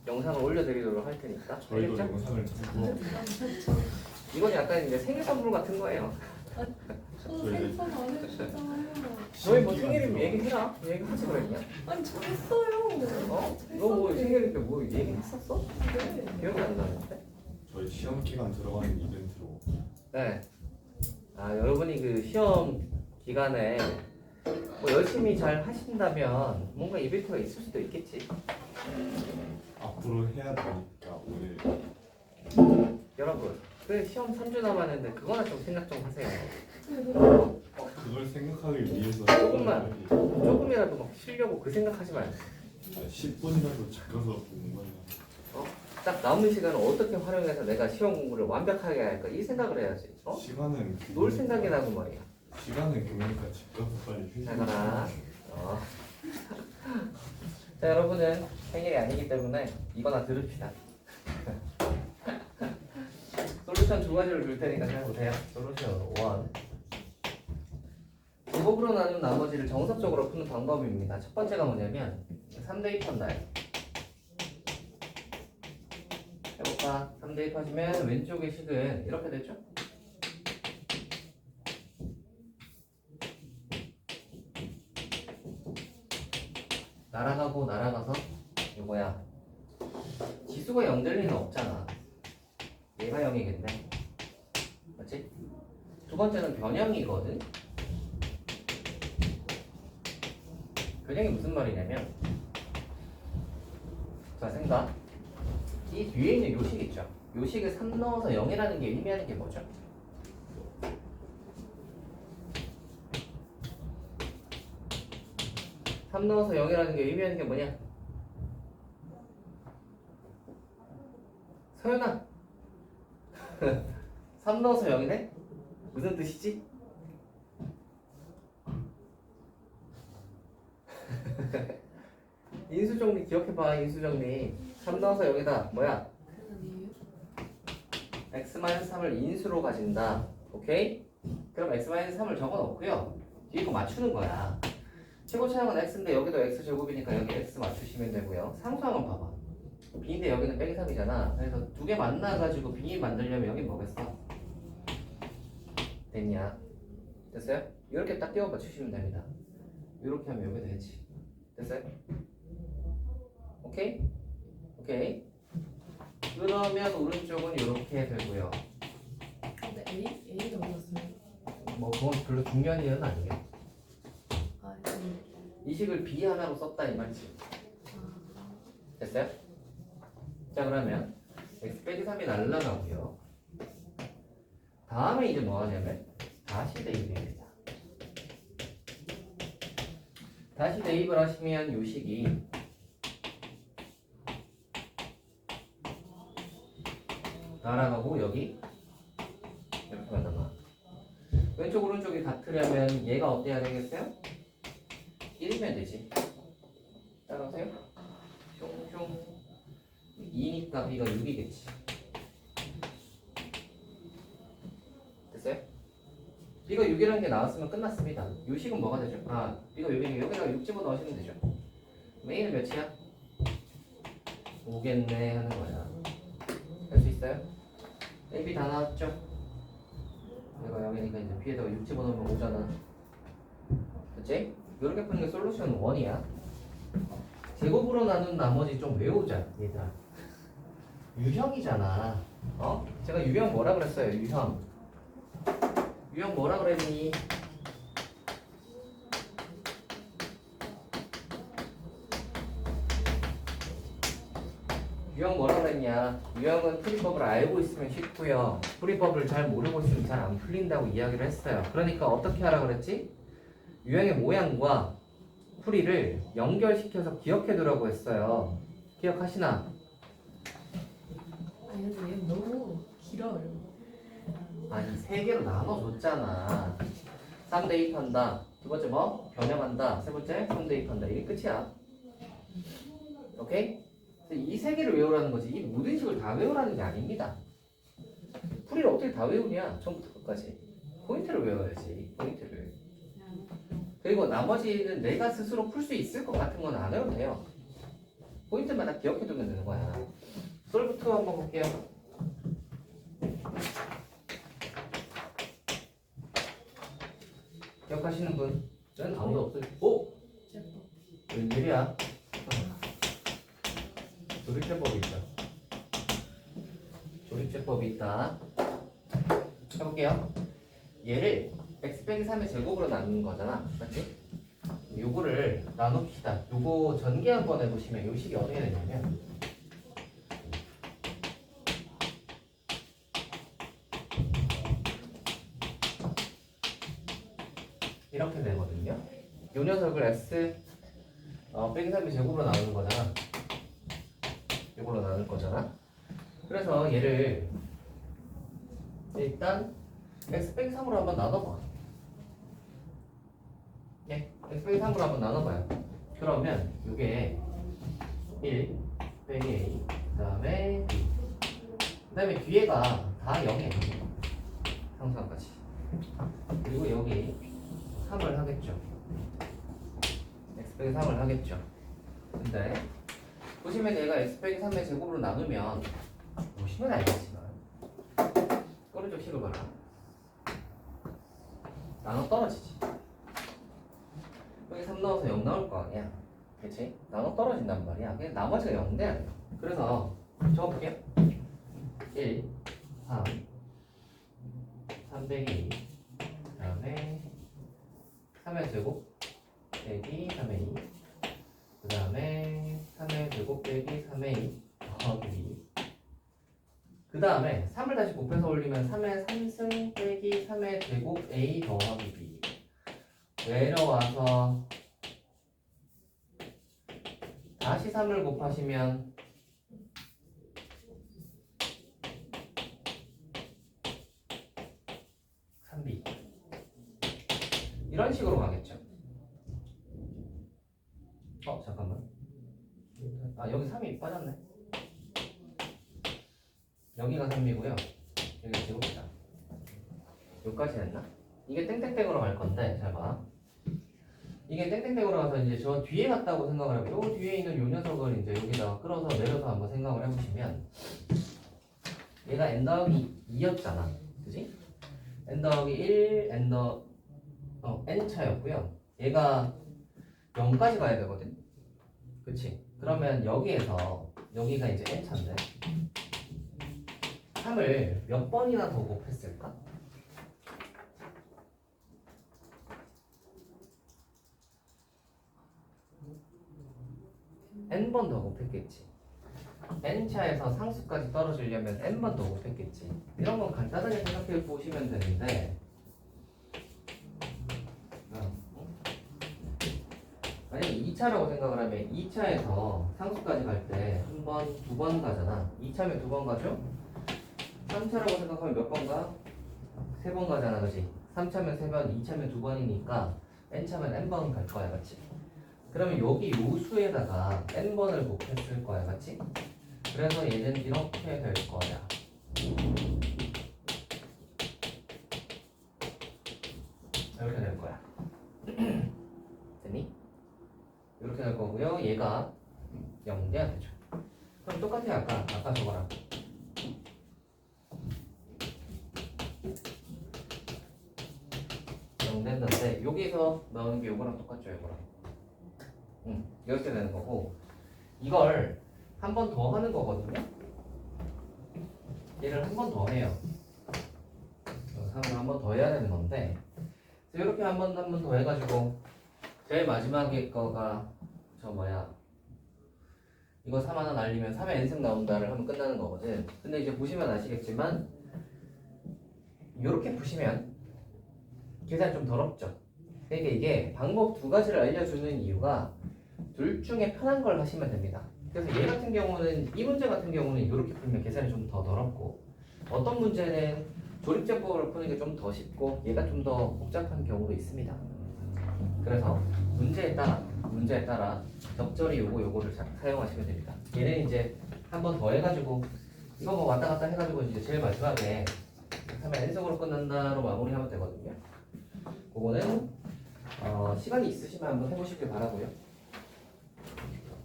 영상을 올려드리도록 할 테니까. 저희도 알겠죠? 영상을 보고 이건 약간 이제 생일 선물 같은 거예요. 저 생선 안 해주잖아요. 너희 뭐 생일이면 얘기해라. 얘기하지 그랬냐? 아니 저 했어요. 어? 너 뭐 생일인데 뭐 얘기했었어? 네. 기억이 안 나는데? 저희 시험 기간 들어가는 이벤트로 네. 아 여러분이 그 시험 기간에 뭐 열심히 잘 하신다면 뭔가 이벤트가 있을 수도 있겠지. 앞으로 해야 되니까 오늘 여러분 그 시험 3주 남았는데 그거나 좀 생각 좀 하세요. 그걸 생각하기 위해서 조금이라도 막 쉬려고 그 생각하지 말고 10분이라도 집 가서 보는 거야. 딱 남은 시간을 어떻게 활용해서 내가 시험 공부를 완벽하게 할까 이 생각을 해야지. 시간은 놀 생각이 나고 말이야. 시간은 금요니까 집 가서 빨리 휴식. 잘 가라. 자 여러분은 생일이 아니기 때문에 이거나 들읍시다. 솔루션 두 가지를 줄 테니까 잘 보세요. 솔루션 1. 제곱으로 나눈 나머지를 정석적으로 푸는 방법입니다. 첫 번째가 뭐냐면 3 대입한다. 해볼까? 3 대입하시면 왼쪽의 식은 이렇게 됐죠? 날아가고 날아가서 이거야. 지수가 0 될 리는 없잖아. 얘가 0이겠네. 맞지? 두 번째는 변형이거든. 변형이 무슨 말이냐면 자 생각. 이 뒤에 있는 요식 있죠? 요식에 3 넣어서 0이라는 게 의미하는 게 뭐죠? 삼 넣어서 0이라는 게 의미하는 게 뭐냐? 서연아 3 넣어서 0이네? 무슨 뜻이지? 인수정리 기억해봐. 인수정리 3 넣어서 0이다 뭐야? x-3을 인수로 가진다. 오케이? 그럼 x-3을 적어놓고요 뒤에 거 맞추는 거야. 최고 차량은 x인데 여기도 x제곱이니까 여기 x 맞추시면 되고요. 상수항은 봐봐. b인데 여기는 빼기 3이잖아. 그래서 두 개 만나가지고 b 만들려면 여기 뭐겠어? 됐냐? 됐어요? 이렇게 딱 띄워 맞추시면 됩니다. 이렇게 하면 여기 되지. 됐어요? 오케이? 오케이. 그러면 오른쪽은 이렇게 되고요. 근데 A가 어디였어요? 뭐 그건 별로 중요한 일은 아니에요. 아, 이 식을 b 하나로 썼다 이 말이지. 됐어요? 자 그러면 x 빼기 3이 날라가고요. 다음에 이제 뭐 하냐면 다시 대입입니다. 다시 대입을 하시면 요 식이 날아가고 여기 이렇게 만나나. 왼쪽 오른쪽이 같으려면 얘가 어때야 되겠어요? 1이면 되지. 따라오세요. 슝슝 2니까 b가 6이겠지. 됐어요? b가 6이라는 게 나왔으면 끝났습니다. 요 식은 뭐가 되죠? 아 b가 6이니까 여기다가 6 집어넣으시면 되죠. 그럼 a는 몇이야? 5겠네 하는 거야. 할 수 있어요? a, b 다 나왔죠? 이거 0이니까 이제 b에다가 6 집어넣으면 5잖아. 그치? 이렇게 푸는 게 솔루션 1이야. 제곱으로 나눈 나머지 좀 외우자 얘들아. 유형이잖아. 어? 제가 유형 뭐라 그랬어요? 유형. 유형 뭐라 그랬니? 유형 뭐라 그랬냐? 유형은 풀이법을 알고 있으면 쉽고요. 풀이법을 잘 모르고 있으면 잘 안 풀린다고 이야기를 했어요. 그러니까 어떻게 하라 그랬지? 유형의 모양과 풀이를 연결시켜서 기억해두라고 했어요. 기억하시나? 아니 근데 얘 너무 길어요. 아니 세 개로 나눠줬잖아. 3 대입한다. 두 번째 뭐? 변형한다. 세 번째 3 대입한다. 이게 끝이야. 오케이? 이 세 개를 외우라는 거지. 이 모든 식을 다 외우라는 게 아닙니다. 풀이를 어떻게 다 외우냐? 처음부터 끝까지. 포인트를 외워야지. 포인트를. 그리고 나머지는 내가 스스로 풀 수 있을 것 같은 건 안 해도 돼요. 포인트마다 기억해두면 되는 거야. 솔브 2 한번 볼게요. 기억하시는 분은 아무도 없어요. 오! 웬일이야? 조립제법이 있다. 조립제법이 있다. 해볼게요. 얘를 x 빼기 3의 제곱으로 나누는 거잖아. 맞지? 요거를 나눕시다. 요거 전개 한번 해보시면 요 식이 어떻게 되냐면 이렇게 되거든요. 요 녀석을 x 빼기 3의 제곱으로 나누는 거잖아. 이걸로 나눌 거잖아. 그래서 얘를 일단 x 빼기 3으로 한번 나눠봐. 예, x 빼기 3으로 한번 나눠봐요. 그러면 이게 1 빼기 a 그 다음에 b 그 다음에 뒤에가 다 0이에요. 상수항까지. 그리고 여기 3을 하겠죠. x 빼기 3을 하겠죠. 근데 보시면 얘가 x 빼기 3의 제곱으로 나누면 보시면 알겠지만 오른쪽 식을 봐라. 나눠 떨어지지. 여기 3 넣어서 0 나올 거 아니야. 그치? 나눠 떨어진단 말이야. 그냥 나머지가 0 돼야 돼. 그래서 적어볼게요. 1, 3, 3 빼기 2, 그 다음에 3의 제곱 빼기 3의 2, 그 다음에 3의 제곱 빼기 3의 2 더하기 2. 그 다음에 3을 다시 곱해서 올리면 3의 3승 빼기 3의 제곱 a 더하기 b. 내려와서 다시 3을 곱하시면 3b. 이런 식으로 가겠죠. 잠깐만. 여기 3이 빠졌네. 여기가 3이고요. 여기가 제곱이다. 여기까지 했나? 이게 땡땡땡으로 갈 건데, 잘 봐. 이게 땡땡땡으로 가서 이제 저 뒤에 갔다고 생각을 해요. 요 뒤에 있는 요 녀석을 이제 여기다가 끌어서 내려서 한번 생각을 해보시면, 얘가 n 더하기 2였잖아. 그지? n 더하기 1, n 차였고요. 얘가 0까지 가야 되거든. 그치? 그러면 여기에서 여기가 이제 n 차인데 3을 몇 번이나 더 곱했을까? n번 더 곱했겠지. n차에서 상수까지 떨어지려면 n번 더 곱했겠지. 이런 건 간단하게 생각해 보시면 되는데 만약에 2차라고 생각을 하면 2차에서 상수까지 갈 때 한 번, 두 번 가잖아. 2차면 두 번 가죠? 3차라고 생각하면 몇 번 가? 세 번 가잖아, 그지? 3차면 세 번, 2차면 두 번이니까 n차면 n번 갈 거야, 맞지? 그러면 여기 요 수에다가 n번을 곱했을 거야, 맞지? 그래서 얘는 이렇게 될 거야. 이렇게 될 거야. 됐니? 이렇게 될 거고요. 얘가 0 돼야 되죠. 그럼 똑같아요. 아까 저거랑. 됐는데 여기서 나오는 게 요거랑 똑같죠, 요거랑. 이렇게 되는 거고 이걸 한 번 더 하는 거거든요. 얘를 한 번 더 해요. 영상을 한 번 더 해야 되는 건데 이렇게 한 번 더 해가지고 제일 마지막에 거가 저 뭐야 이거 3 하나 날리면 3의 n승 나온다를 하면 끝나는 거거든. 근데 이제 보시면 아시겠지만 이렇게 푸시면 계산이 좀 더럽죠. 그러니까 이게 방법 두 가지를 알려주는 이유가 둘 중에 편한 걸 하시면 됩니다. 그래서 얘 같은 경우는 이 문제 같은 경우는 이렇게 풀면 계산이 좀 더 더럽고 어떤 문제는 조립제법으로 푸는 게 좀 더 쉽고 얘가 좀 더 복잡한 경우도 있습니다. 그래서 문제에 따라 적절히 요거를 사용하시면 됩니다. 얘는 이제 한 번 더 해가지고 이거 뭐 왔다 갔다 해가지고 이제 제일 마지막에 하면 n승으로 끝난다로 마무리하면 되거든요. 그거는 시간이 있으시면 한번 해보시길 바라고요.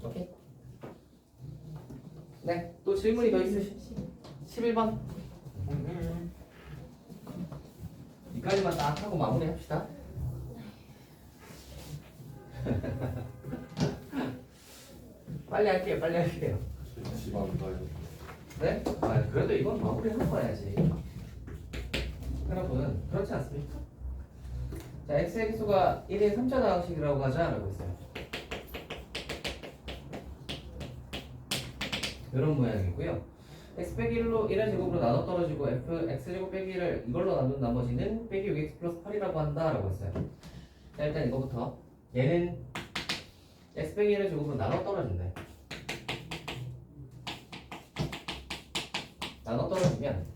오케이? 네, 또 질문이 더 있으시죠? 11번. 이까지만 딱 하고 마무리합시다. 빨리 할게요. 집안 가요. 네? 아, 그래도 이건 마무리하고 가야지. 여러분, 그렇지 않습니까? 자, x의 기수가 1인 3차 방식이라고 하자라고 했어요. 이런 모양이고요. x 빼기 1로 1의 제곱으로 나눠 떨어지고 x제곱 빼기 1을 이걸로 나눈 나머지는 빼기 6x 플러스 8이라고 한다라고 했어요. 자, 일단 이거부터 얘는 x 빼기 1의 제곱으로 나눠 떨어진대. 나눠 떨어지면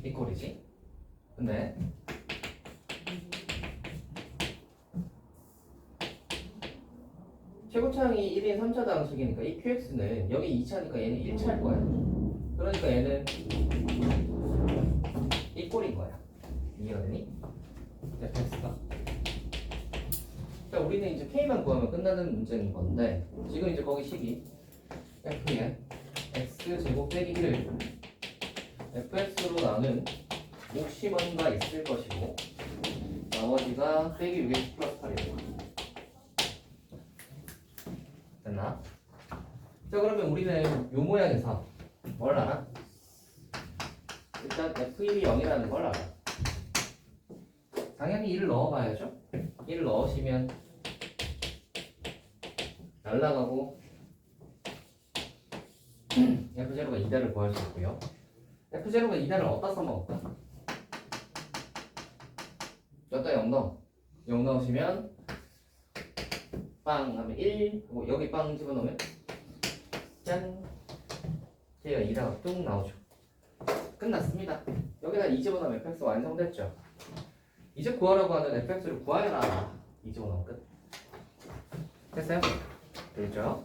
이꼴이지. 근데 최고차항이 1인 3차 방식이니까 이 qx는 여기 2차니까 얘는 1차일 거야. 그러니까 얘는 이 꼴인 거야. 이해가되니? fx가. 자, 우리는 이제 k만 구하면 끝나는 문제인 건데 지금 이제 거기 식이 f에 x제곱 빼기 1을 fx로 나눈 몫이 있을 것이고 나머지가 빼기 6x 플러스 8이에요. 됐나? 자, 그러면 우리는 요 모양에서 뭘 알아? 일단 f1이 0이라는 걸 알아. 당연히 1을 넣어봐야죠. 1을 넣으시면 날라가고 f0가 2다를 구할 수 있고요. f0가 2다를 어디다 써먹을까? 여기다 0 넣어. 0 넣으시면 빵 하면 1 하고 여기 빵 집어넣으면 짠! 얘가 2다가 뚝 나오죠. 끝났습니다. 여기다 2 집어넣으면 fx 완성됐죠. 이제 구하라고 하는 fx를 구하여라. 2 집어넣으면 끝. 됐어요? 됐죠?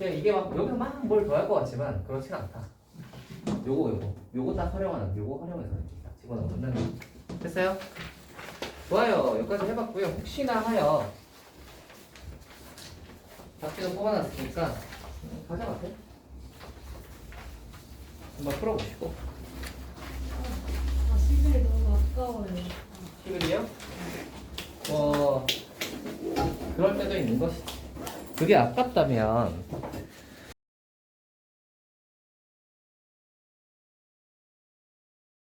이게 막 여기서 막 뭘 더할 것 같지만 그렇진 않다. 요거 딱 활용하는 요거 활용해서 딱 집어넣으면 됐어요? 좋아요. 여기까지 해봤고요. 혹시나 하여 답지도 뽑아놨으니까 가져가세요. 한번 풀어보시고. 11이 너무 아까워요. 11이요? 그럴 때도 있는 것이지. 그게 아깝다면